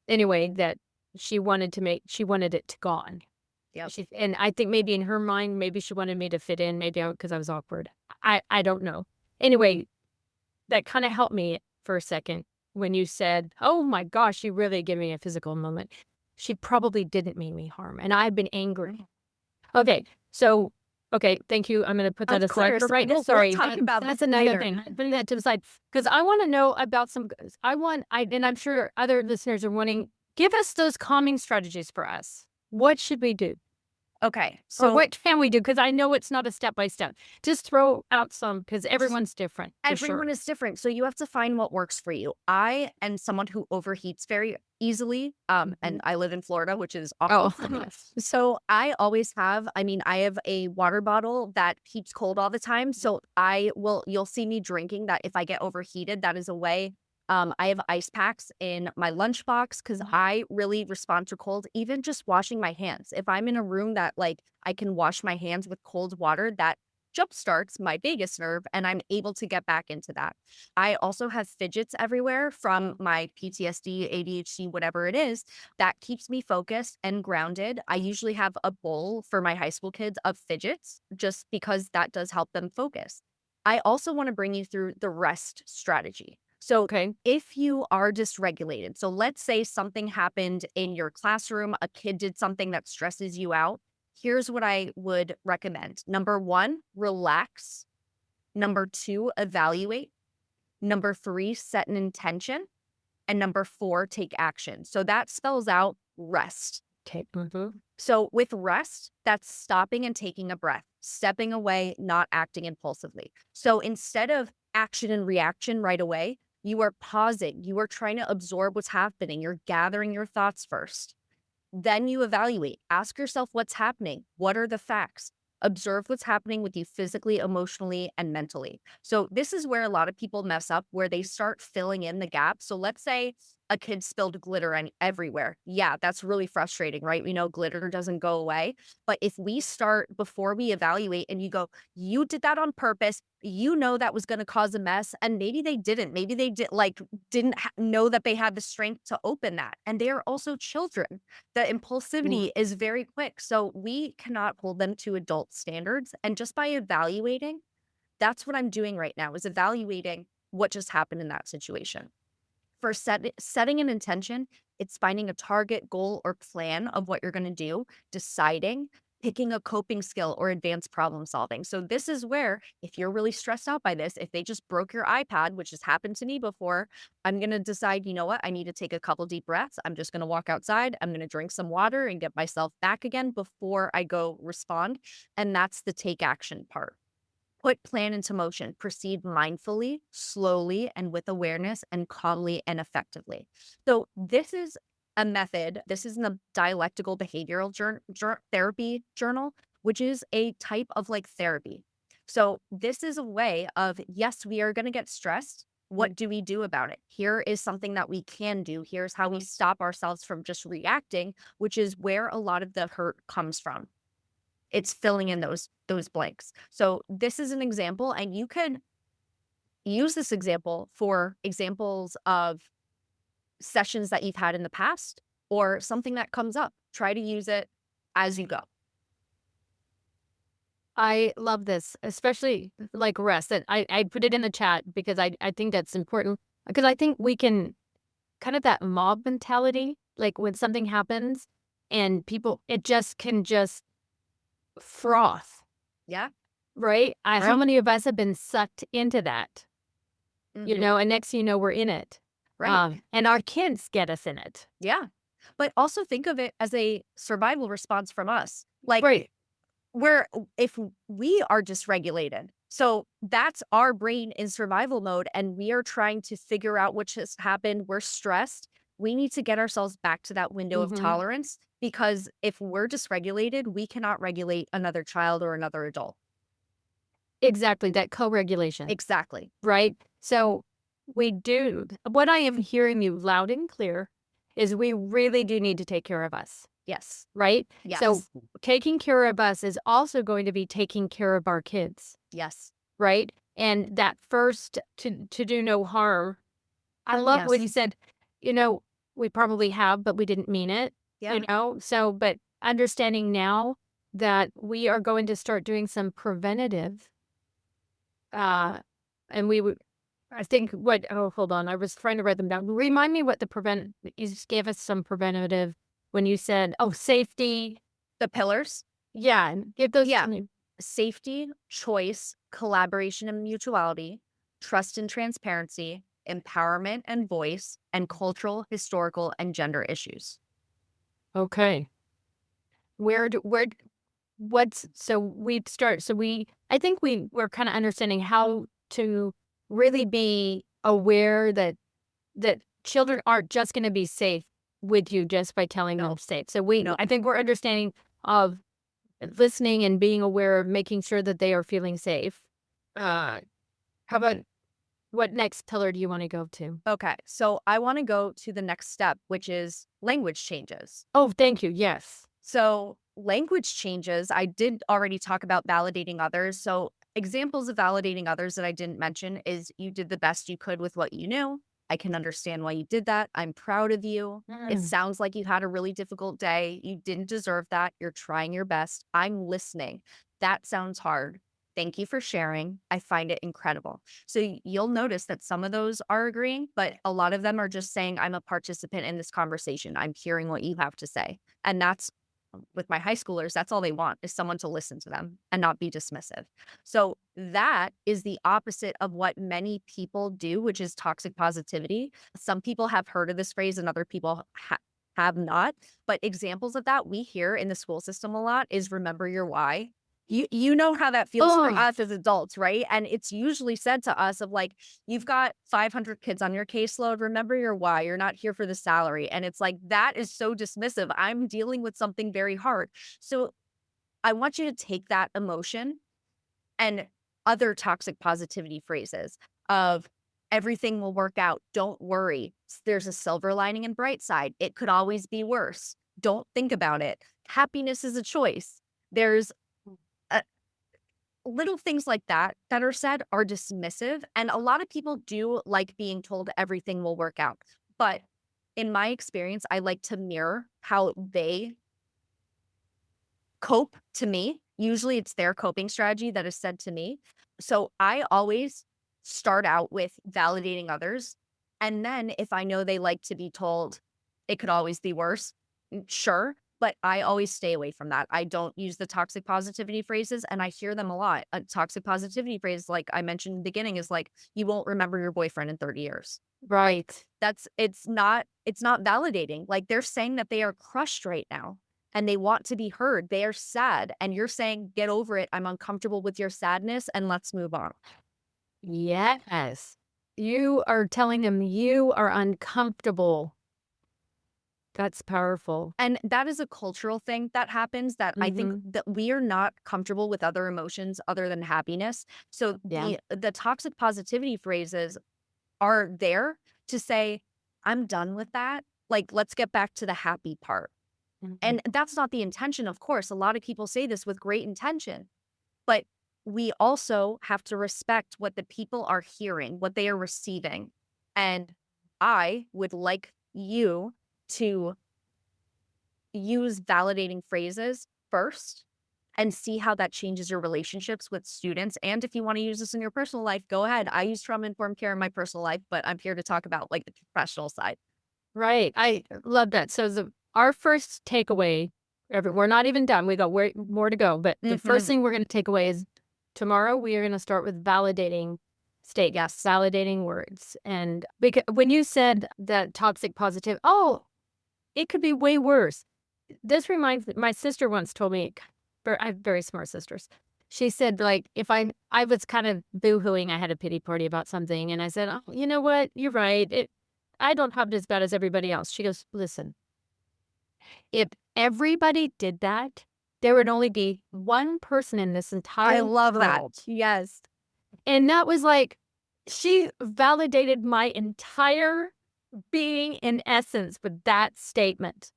Anyway, that she wanted it to gone. Yep. And I think maybe in her mind, maybe she wanted me to fit in, maybe because I was awkward. I don't know. Anyway, that kind of helped me for a second when you said, oh my gosh, you really gave me a physical moment. She probably didn't mean me harm, and I've been angry. Okay, so, thank you. I'm going to put that aside for right now. Sorry, that's another thing. Putting that to the side, because I want to know about and I'm sure other listeners are wanting, give us those calming strategies for us. What should we do? Okay. So what can we do? Because I know it's not a step-by-step. Just throw out some, because everyone's different. Everyone is different. So you have to find what works for you. I am someone who overheats very easily. And I live in Florida, which is awful. So I always have, I have a water bottle that keeps cold all the time. So you'll see me drinking that. If I get overheated, that is a way. I have ice packs in my lunchbox because I really respond to cold, even just washing my hands. If I'm in a room that like I can wash my hands with cold water, that jumpstarts my vagus nerve and I'm able to get back into that. I also have fidgets everywhere from my PTSD, ADHD, whatever it is, that keeps me focused and grounded. I usually have a bowl for my high school kids of fidgets just because that does help them focus. I also want to bring you through the rest strategy. So if you are dysregulated, so let's say something happened in your classroom, a kid did something that stresses you out. Here's what I would recommend. Number 1, relax. Number 2, evaluate. Number 3, set an intention. And number 4, take action. So that spells out rest. Okay. Mm-hmm. So with rest, that's stopping and taking a breath, stepping away, not acting impulsively. So instead of action and reaction right away, you are pausing. You are trying to absorb what's happening. You're gathering your thoughts first. Then you evaluate. Ask yourself what's happening. What are the facts? Observe what's happening with you physically, emotionally, and mentally. So this is where a lot of people mess up, where they start filling in the gaps. So let's say a kid spilled glitter everywhere. Yeah, that's really frustrating, right? We know glitter doesn't go away. But if we start before we evaluate and you go, you did that on purpose, you know that was going to cause a mess, and maybe they didn't. Maybe they didn't know that they had the strength to open that. And they are also children. The impulsivity is very quick. So we cannot hold them to adult standards. And just by evaluating, that's what I'm doing right now, is evaluating what just happened in that situation. For setting an intention, it's finding a target, goal, or plan of what you're going to do, deciding, picking a coping skill or advanced problem solving. So this is where, if you're really stressed out by this, if they just broke your iPad, which has happened to me before, I'm going to decide, you know what, I need to take a couple deep breaths. I'm just going to walk outside. I'm going to drink some water and get myself back again before I go respond. And that's the take action part. Put plan into motion. Proceed mindfully, slowly, and with awareness, and calmly and effectively. So this is a method. This is in the dialectical behavioral therapy journal, which is a type of like therapy. So this is a way of, yes, we are going to get stressed. What do we do about it? Here is something that we can do. Here's how we stop ourselves from just reacting, which is where a lot of the hurt comes from. It's filling in those blanks. So this is an example, and you can use this example for examples of sessions that you've had in the past or something that comes up. Try to use it as you go. I love this, especially like rest. And I put it in the chat because I think that's important, because I think we can kind of that mob mentality, like when something happens and people, it just can just froth, Yeah. right? How Right. many of us have been sucked into that, Mhm. and next thing you know, we're in it. Right. And our kids get us in it. Yeah. But also think of it as a survival response from us. Like, Right. if we are dysregulated, so that's our brain in survival mode, and we are trying to figure out what just happened. We're stressed. We need to get ourselves back to that window of Mhm. tolerance, because if we're dysregulated, we cannot regulate another child or another adult. Exactly. That co-regulation. Exactly. Right? So what I am hearing you loud and clear is we really do need to take care of us, Yes. right? Yes. So taking care of us is also going to be taking care of our kids, Yes. right? And that first to do no harm. I love what you Yes. said, we probably have, but we didn't mean it, Yeah. So, but understanding now that we are going to start doing some preventative, and we would, I think hold on. I was trying to write them down. Remind me what you just gave us some preventative when you said, safety. The pillars. Yeah. And give those Yeah. to me. Safety, choice, collaboration and mutuality, trust and transparency, empowerment and voice, and cultural, historical, and gender issues. Okay. I think we're kind of understanding how to really be aware that children aren't just going to be safe with you just by telling them No. safe. So No. I think we're understanding of listening and being aware of making sure that they are feeling safe. How about what next pillar do you want to go to? Okay, so I want to go to the next step, which is language changes. Oh, thank you. Yes. So language changes, I did already talk about validating others. So examples of validating others that I didn't mention is, you did the best you could with what you knew. I can understand why you did that. I'm proud of you. It sounds like you had a really difficult day. You didn't deserve that. You're trying your best. I'm listening. That sounds hard. Thank you for sharing. I find it incredible. So you'll notice that some of those are agreeing, but a lot of them are just saying, I'm a participant in this conversation. I'm hearing what you have to say. And that's, with my high schoolers, that's all they want, is someone to listen to them and not be dismissive. So that is the opposite of what many people do, which is toxic positivity. Some people have heard of this phrase and other people have not. But examples of that we hear in the school system a lot is remember your why. You know how that feels for Oh, us as adults, right? And it's usually said to us of like, you've got 500 kids on your caseload. Remember your why. You're not here for the salary. And it's like, that is so dismissive. I'm dealing with something very hard. So I want you to take that emotion and other toxic positivity phrases of everything will work out. Don't worry. There's a silver lining and bright side. It could always be worse. Don't think about it. Happiness is a choice. There's little things like that that are said are dismissive. And a lot of people do like being told everything will work out. But in my experience, I like to mirror how they cope to me. Usually it's their coping strategy that is said to me. So I always start out with validating others. And then if I know they like to be told it could always be worse, sure. But I always stay away from that. I don't use the toxic positivity phrases, and I hear them a lot. A toxic positivity phrase, like I mentioned in the beginning, is like, you won't remember your boyfriend in 30 years. right. It's not validating. Like they're saying that they are crushed right now and they want to be heard. They are sad. And you're saying, get over it. I'm uncomfortable with your sadness and let's move on. Yes. You are telling them you are uncomfortable. That's powerful. And that is a cultural thing that happens that I think that we are not comfortable with other emotions other than happiness. So Yeah. the toxic positivity phrases are there to say, I'm done with that. Like, let's get back to the happy part. Mhm. And that's not the intention, of course. A lot of people say this with great intention, but we also have to respect what the people are hearing, what they are receiving. And I would like you to use validating phrases first and see how that changes your relationships with students. And if you want to use this in your personal life, go ahead. I use trauma-informed care in my personal life, but I'm here to talk about like the professional side. Right. I love that. So our first takeaway, we're not even done. We got more to go. But the first thing we're going to take away is tomorrow we are going to start with validating statements, validating words. And because when you said that toxic positive, it could be way worse. This reminds me, my sister once told me, I have very smart sisters. She said, like, if I was kind of boo-hooing, I had a pity party about something. And I said, oh, you know what? You're right. I don't have it as bad as everybody else. She goes, listen, if everybody did that, there would only be one person in this entire I love that. world. Yes. And that was like, she validated my entire being in essence with that statement.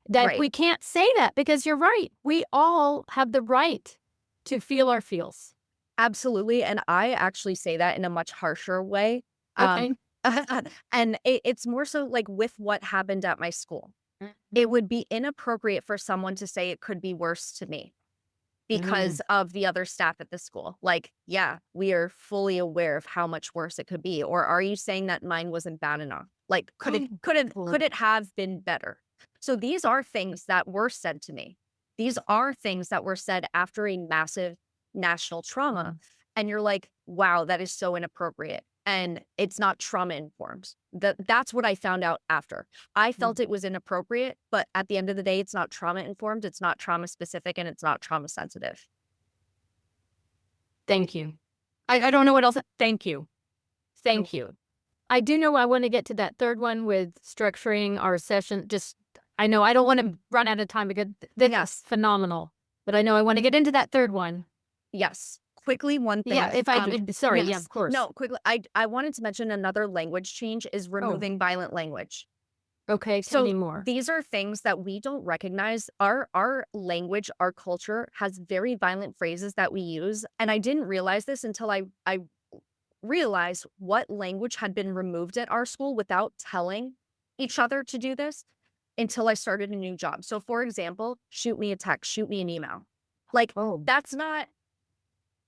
That Right. we can't say that because you're right. We all have the right to feel our feels. Absolutely. And I actually say that in a much harsher way. Okay. And it's more so like with what happened at my school. It would be inappropriate for someone to say it could be worse to me because of the other staff at the school. Like, yeah, we are fully aware of how much worse it could be. Or are you saying that mine wasn't bad enough? Like, could it have been better? So these are things that were said to me. These are things that were said after a massive national trauma. And you're like, wow, that is so inappropriate. And it's not trauma informed. That's what I found out after. I felt it was inappropriate, but at the end of the day, it's not trauma informed, it's not trauma specific, and it's not trauma sensitive. Thank you. I don't know what else. Thank you. Thank you. I do know I want to get to that third one with structuring our session. I know I don't want to run out of time because that's phenomenal. But I know I want to get into that third one. Yes. Quickly, one thing. Yeah, sorry, yeah, of course. No, quickly. I wanted to mention another language change is removing violent language. Okay, tell me more. These are things that we don't recognize. Our language, our culture has very violent phrases that we use. And I didn't realize this until I realized what language had been removed at our school without telling each other to do this until I started a new job. So for example, shoot me a text, shoot me an email. Like, that's not,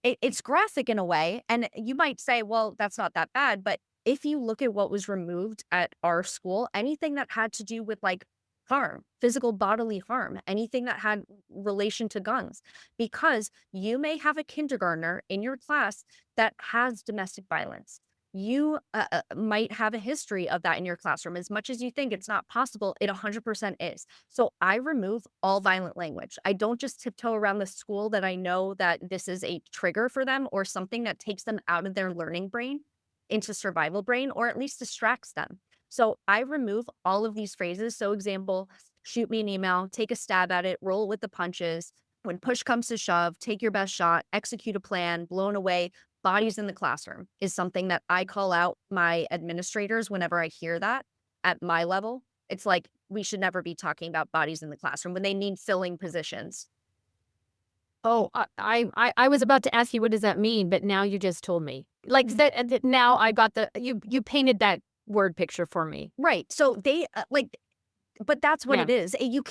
it's graphic in a way. And you might say, well, that's not that bad. But if you look at what was removed at our school, anything that had to do with like harm, physical bodily harm, anything that had relation to guns, because you may have a kindergartner in your class that has domestic violence. You might have a history of that in your classroom. As much as you think it's not possible, it 100% is. So I remove all violent language. I don't just tiptoe around the school that I know that this is a trigger for them or something that takes them out of their learning brain into survival brain, or at least distracts them. So I remove all of these phrases. So example, shoot me an email, take a stab at it, roll with the punches. When push comes to shove, take your best shot, execute a plan, blown away. Bodies in the classroom is something that I call out my administrators whenever I hear that at my level. It's like, we should never be talking about bodies in the classroom when they need filling positions. Oh, I was about to ask you, what does that mean? But now you just told me. Like that, now I got you painted that word picture for me. Right. So they but that's what Yeah. it is. You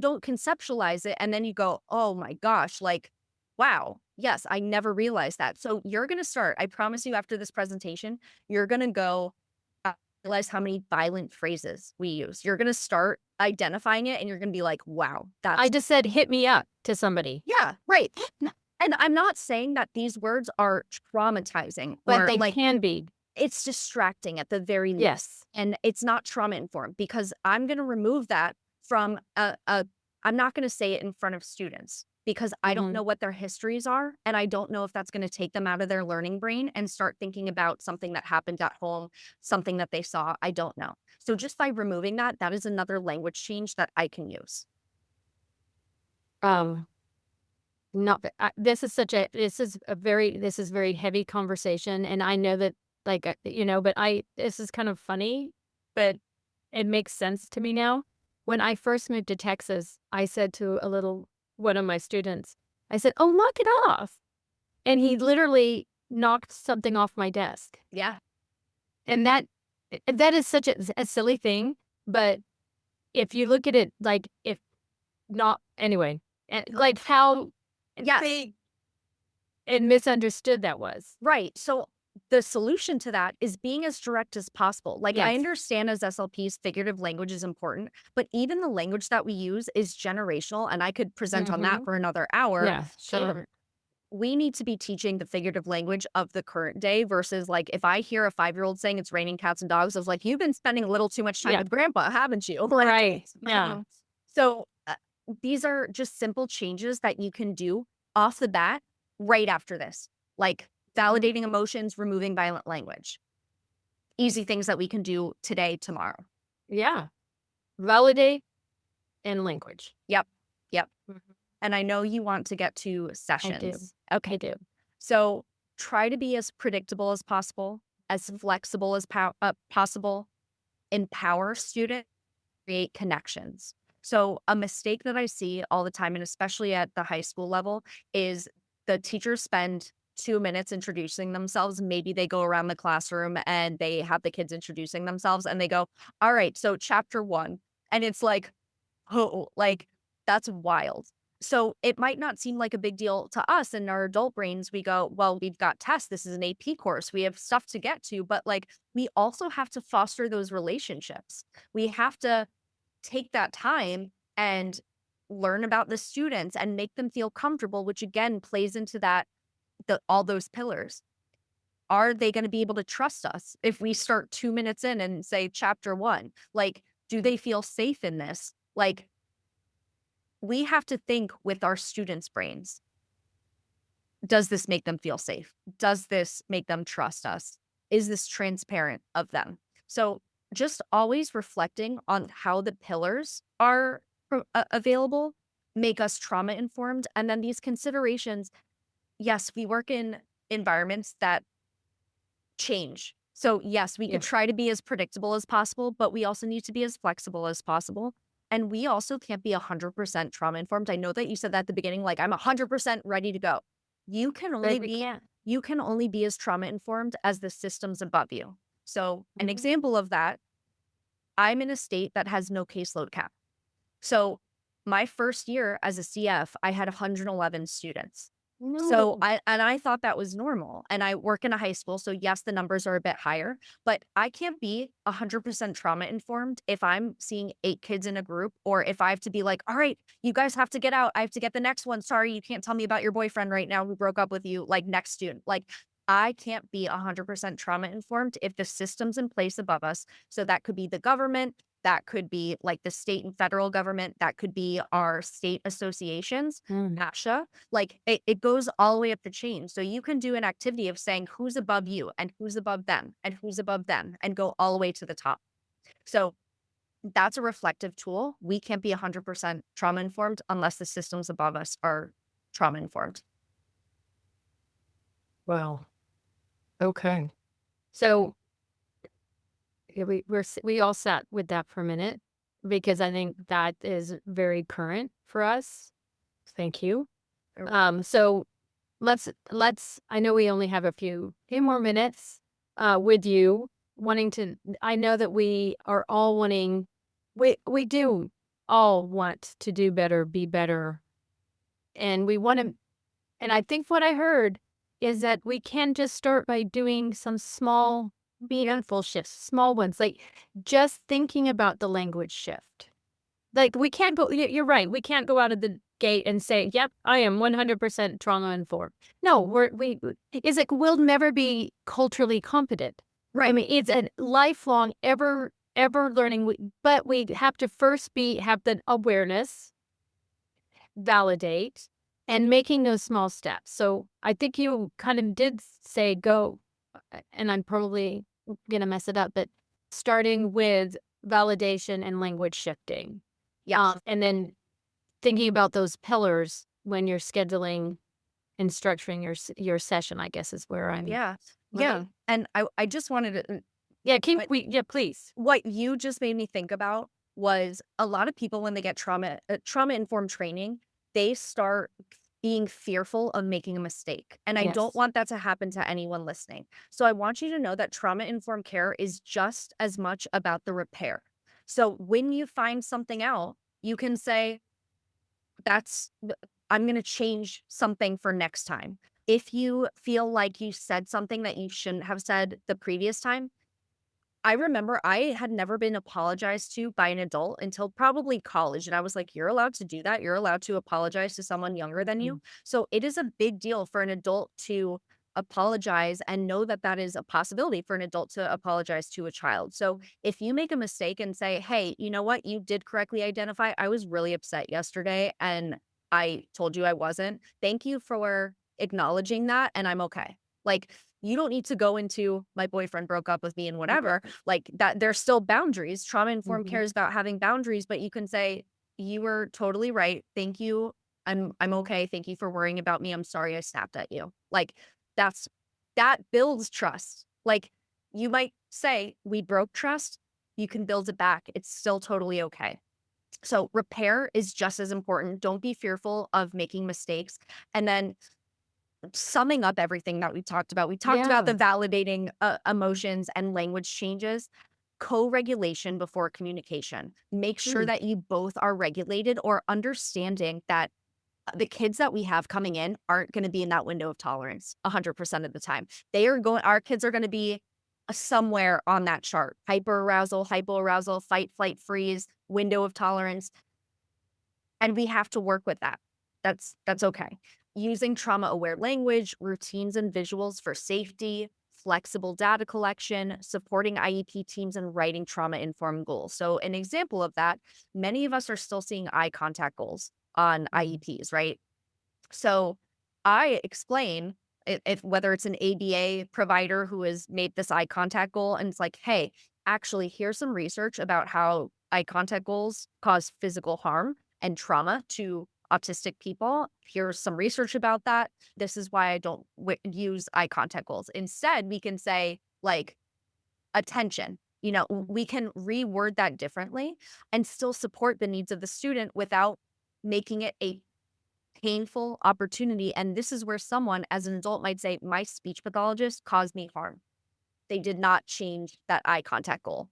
don't conceptualize it and then you go, oh my gosh, like, wow, yes, I never realized that. So you're going to start, I promise you after this presentation, you're going to go realize how many violent phrases we use. You're going to start identifying it and you're going to be like, wow, I just said, hit me up to somebody. yeah, right. And I'm not saying that these words are traumatizing, But or they like can be. it's distracting at the very least. Yes. And it's not trauma informed because I'm going to remove that from I'm not going to say it in front of students because I don't Mhm. know what their histories are. And I don't know if that's going to take them out of their learning brain and start thinking about something that happened at home, something that they saw. I don't know. So just by removing that, that is another language change that I can use. Not this is very heavy conversation, and I know that, like, but this is kind of funny, but it makes sense to me now. When I first moved to Texas, I said to one of my students, I said, "Oh, knock it off." And he literally knocked something off my desk. Yeah. And that is such a silly thing, but if you look at it, like, if not anyway, like how Yes. big and misunderstood that was. Right. So the solution to that is being as direct as possible. Like, I Yes. understand as SLPs, figurative language is important, but even the language that we use is generational. And I could present on that Mhm. for another hour. Yeah, sure. We need to be teaching the figurative language of the current day versus, like, if I hear a 5-year-old saying it's raining cats and dogs, I was like, you've been spending a little too much time Yeah. with grandpa, haven't you? Right. Yeah. So these are just simple changes that you can do off the bat right after this, like validating emotions, removing violent language. Easy things that we can do today, tomorrow. Yeah. Validate and language. Yep. Yep. Mhm. And I know you want to get to sessions. I do. So try to be as predictable as possible, as flexible as possible. Empower students, create connections. So a mistake that I see all the time, and especially at the high school level, is the teachers spend 2 minutes introducing themselves. Maybe they go around the classroom and they have the kids introducing themselves and they go, all right, so chapter 1. And it's like, oh, like, that's wild. So it might not seem like a big deal to us in our adult brains. We go, well, we've got tests. This is an AP course. We have stuff to get to. But like, we also have to foster those relationships. We have to take that time and learn about the students and make them feel comfortable, which again plays into that, all those pillars. Are they going to be able to trust us if we start 2 minutes in and say chapter 1? Like, do they feel safe in this? Like, we have to think with our students' brains. Does this make them feel safe? Does this make them trust us? Is this transparent of them? So just always reflecting on how the pillars are available make us trauma informed. And then these considerations, yes, we work in environments that change. So yes, we could try to be as predictable as possible, but we also need to be as flexible as possible. And we also can't be 100% trauma informed. I know that you said that at the beginning, like, I'm 100% ready to go. You can only be as trauma informed as the systems above you. So an example of that, I'm in a state that has no caseload cap. So my first year as a CF, I had 111 students. So I thought that was normal. And I work in a high school. So yes, the numbers are a bit higher, but I can't be 100% trauma informed if I'm seeing 8 kids in a group, or if I have to be like, all right, you guys have to get out. I have to get the next one. Sorry, you can't tell me about your boyfriend right now who broke up with you, like, next student. Like, I can't be 100% trauma informed if the systems in place above us, so that could be the government, that could be like the state and federal government, that could be our state associations, ASHA, like it goes all the way up the chain. So you can do an activity of saying who's above you and who's above them and who's above them and go all the way to the top. So that's a reflective tool. We can't be 100% trauma informed unless the systems above us are trauma informed. Wow. Okay. So yeah, we all sat with that for a minute because I think that is very current for us. Thank you. So let's I know we only have a few more minutes with you wanting to. I know that we are all wanting. We do all want to do better, be better, and we want to. And I think what I heard is that we can just start by doing some small, meaningful shifts, small ones, like just thinking about the language shift. Like we can't go, you're right. We can't go out of the gate and say, yep, I am 100% trauma informed. No, we'll never be culturally competent. Right. I mean, it's a lifelong, ever learning, but we have to first have the awareness, validate, and making those small steps. So I think you kind of did say go, and I'm probably going to mess it up, but starting with validation and language shifting. Yeah. And then thinking about those pillars when you're scheduling and structuring your session, I guess is where I'm. Yeah. Right. Yeah. And I just wanted to. Yeah, please. What you just made me think about was a lot of people when they get trauma-informed training, they start being fearful of making a mistake. And I don't Yes. want that to happen to anyone listening. So I want you to know that trauma-informed care is just as much about the repair. So when you find something out, you can say, I'm going to change something for next time. If you feel like you said something that you shouldn't have said the previous time, I remember I had never been apologized to by an adult until probably college. And I was like, you're allowed to do that. You're allowed to apologize to someone younger than you. So it is a big deal for an adult to apologize and know that that is a possibility for an adult to apologize to a child. So if you make a mistake and say, hey, you know what? You did correctly identify. I was really upset yesterday and I told you I wasn't. Thank you for acknowledging that. And I'm okay. Like, you don't need to go into my boyfriend broke up with me and whatever, like that. There's still boundaries. Trauma-informed care is about having boundaries, but you can say, you were totally right. Thank you. I'm okay. Thank you for worrying about me. I'm sorry I snapped at you. Like that builds trust. Like you might say we broke trust. You can build it back. It's still totally okay. So repair is just as important. Don't be fearful of making mistakes. And then summing up everything that we talked about the validating emotions and language changes, co-regulation before communication. Make sure that you both are regulated or understanding that the kids that we have coming in aren't going to be in that window of tolerance 100% of the time. Our kids are going to be somewhere on that chart. Hyperarousal, hypoarousal, fight, flight, freeze, window of tolerance. And we have to work with that. That's okay. Using trauma-aware language, routines and visuals for safety, flexible data collection, supporting IEP teams, and writing trauma-informed goals. So an example of that, many of us are still seeing eye contact goals on IEPs, right? So I explain, if whether it's an ABA provider who has made this eye contact goal, and it's like, hey, actually, here's some research about how eye contact goals cause physical harm and trauma to autistic people. Here's some research about that. This is why I don't use eye contact goals. Instead, we can say like attention. We can reword that differently and still support the needs of the student without making it a painful opportunity. And this is where someone as an adult might say, my speech pathologist caused me harm. They did not change that eye contact goal.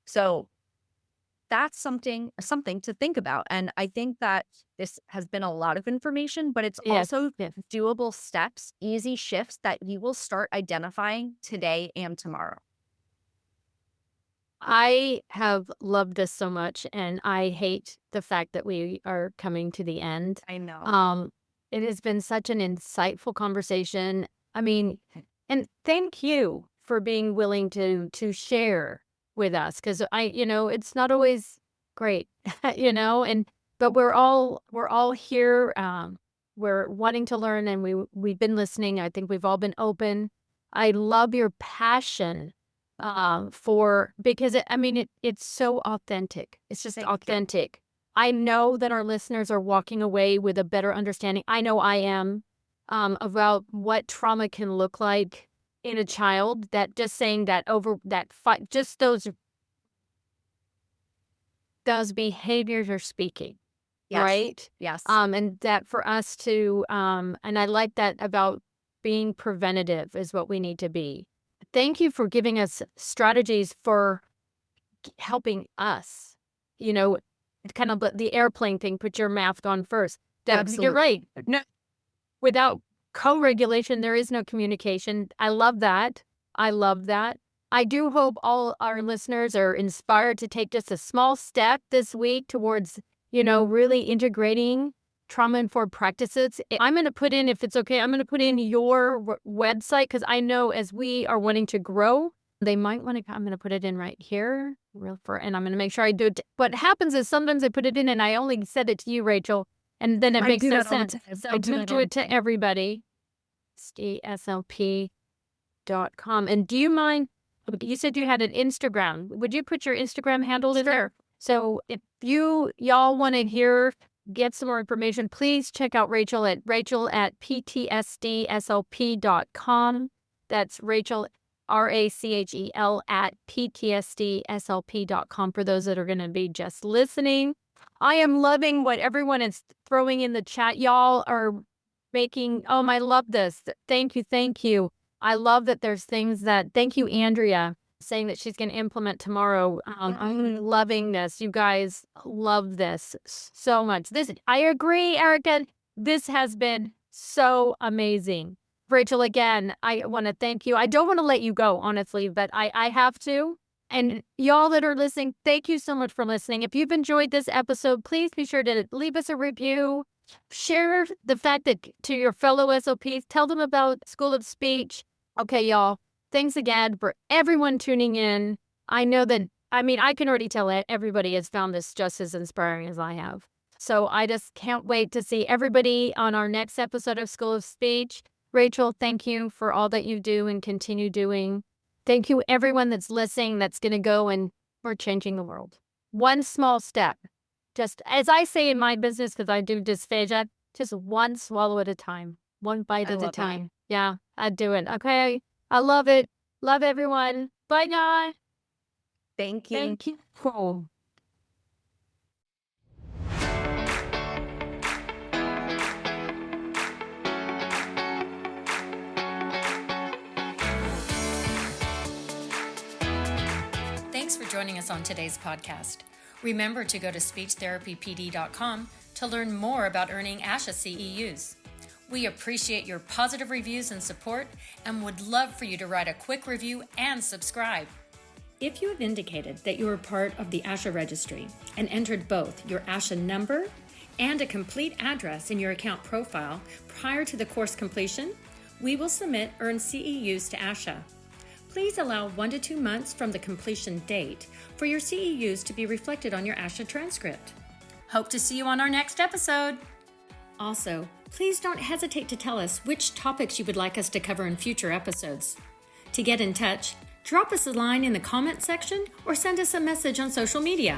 So that's something to think about. And I think that this has been a lot of information, but it's also doable steps, easy shifts that you will start identifying today and tomorrow. I have loved this so much, and I hate the fact that we are coming to the end. I know. It has been such an insightful conversation. I mean, and thank you for being willing to share with us, because it's not always great, but we're all here. We're wanting to learn, and we've been listening. I think we've all been open. I love your passion because it's so authentic. It's just Thank you. authentic. I know that our listeners are walking away with a better understanding. I know I am, about what trauma can look like in a child. That just saying that over that fight, just those behaviors are speaking, Yes. right? Yes. And that for us to, and I like that about being preventative is what we need to be. Thank you for giving us strategies for helping us, kind of the airplane thing, put your mask on first. You're Absolutely. right. No, without co-regulation, there is no communication. I love that. I do hope all our listeners are inspired to take just a small step this week towards, really integrating trauma-informed practices. I'm going to put in, if it's okay, I'm going to put in your website, because I know as we are wanting to grow, they might want to, I'm going to put it in right here, and I'm going to make sure I do it. What happens is sometimes I put it in and I only said it to you, Rachel, and then it I makes do no that all the sense. time. So I do that do all it the to everybody. SLP.com. And do you mind, you said you had an Instagram. Would you put your Instagram handle in there? So if y'all want to get some more information, please check out Rachel at PTSDSLP.com. That's Rachel, RACHEL at PTSDSLP.com for those that are going to be just listening. I am loving what everyone is throwing in the chat. Y'all are making, I love this. Thank you. I love that there's things that, thank you, Andrea, saying that she's going to implement tomorrow. I'm loving this. You guys love this so much. I agree, Erica. This has been so amazing. Rachel, again, I want to thank you. I don't want to let you go, honestly, but I have to. And y'all that are listening, thank you so much for listening. If you've enjoyed this episode, please be sure to leave us a review. Share the fact that to your fellow SLPs, tell them about School of Speech. Okay, y'all. Thanks again for everyone tuning in. I know that, I can already tell that everybody has found this just as inspiring as I have. So I just can't wait to see everybody on our next episode of School of Speech. Rachel, thank you for all that you do and continue doing. Thank you, everyone that's listening, that's going to go, and we're changing the world. One small step. Just as I say in my business, because I do dysphagia, just one swallow at a time, one bite at a time. Yeah, I do it. Okay. I love it. Love everyone. Bye, guys. Thank you. Thank you. Oh. Thanks for joining us on today's podcast. Remember to go to speechtherapypd.com to learn more about earning ASHA CEUs. We appreciate your positive reviews and support and would love for you to write a quick review and subscribe. If you have indicated that you are part of the ASHA registry and entered both your ASHA number and a complete address in your account profile prior to the course completion, we will submit earned CEUs to ASHA. Please allow 1 to 2 months from the completion date for your CEUs to be reflected on your ASHA transcript. Hope to see you on our next episode. Also, please don't hesitate to tell us which topics you would like us to cover in future episodes. To get in touch, drop us a line in the comment section or send us a message on social media.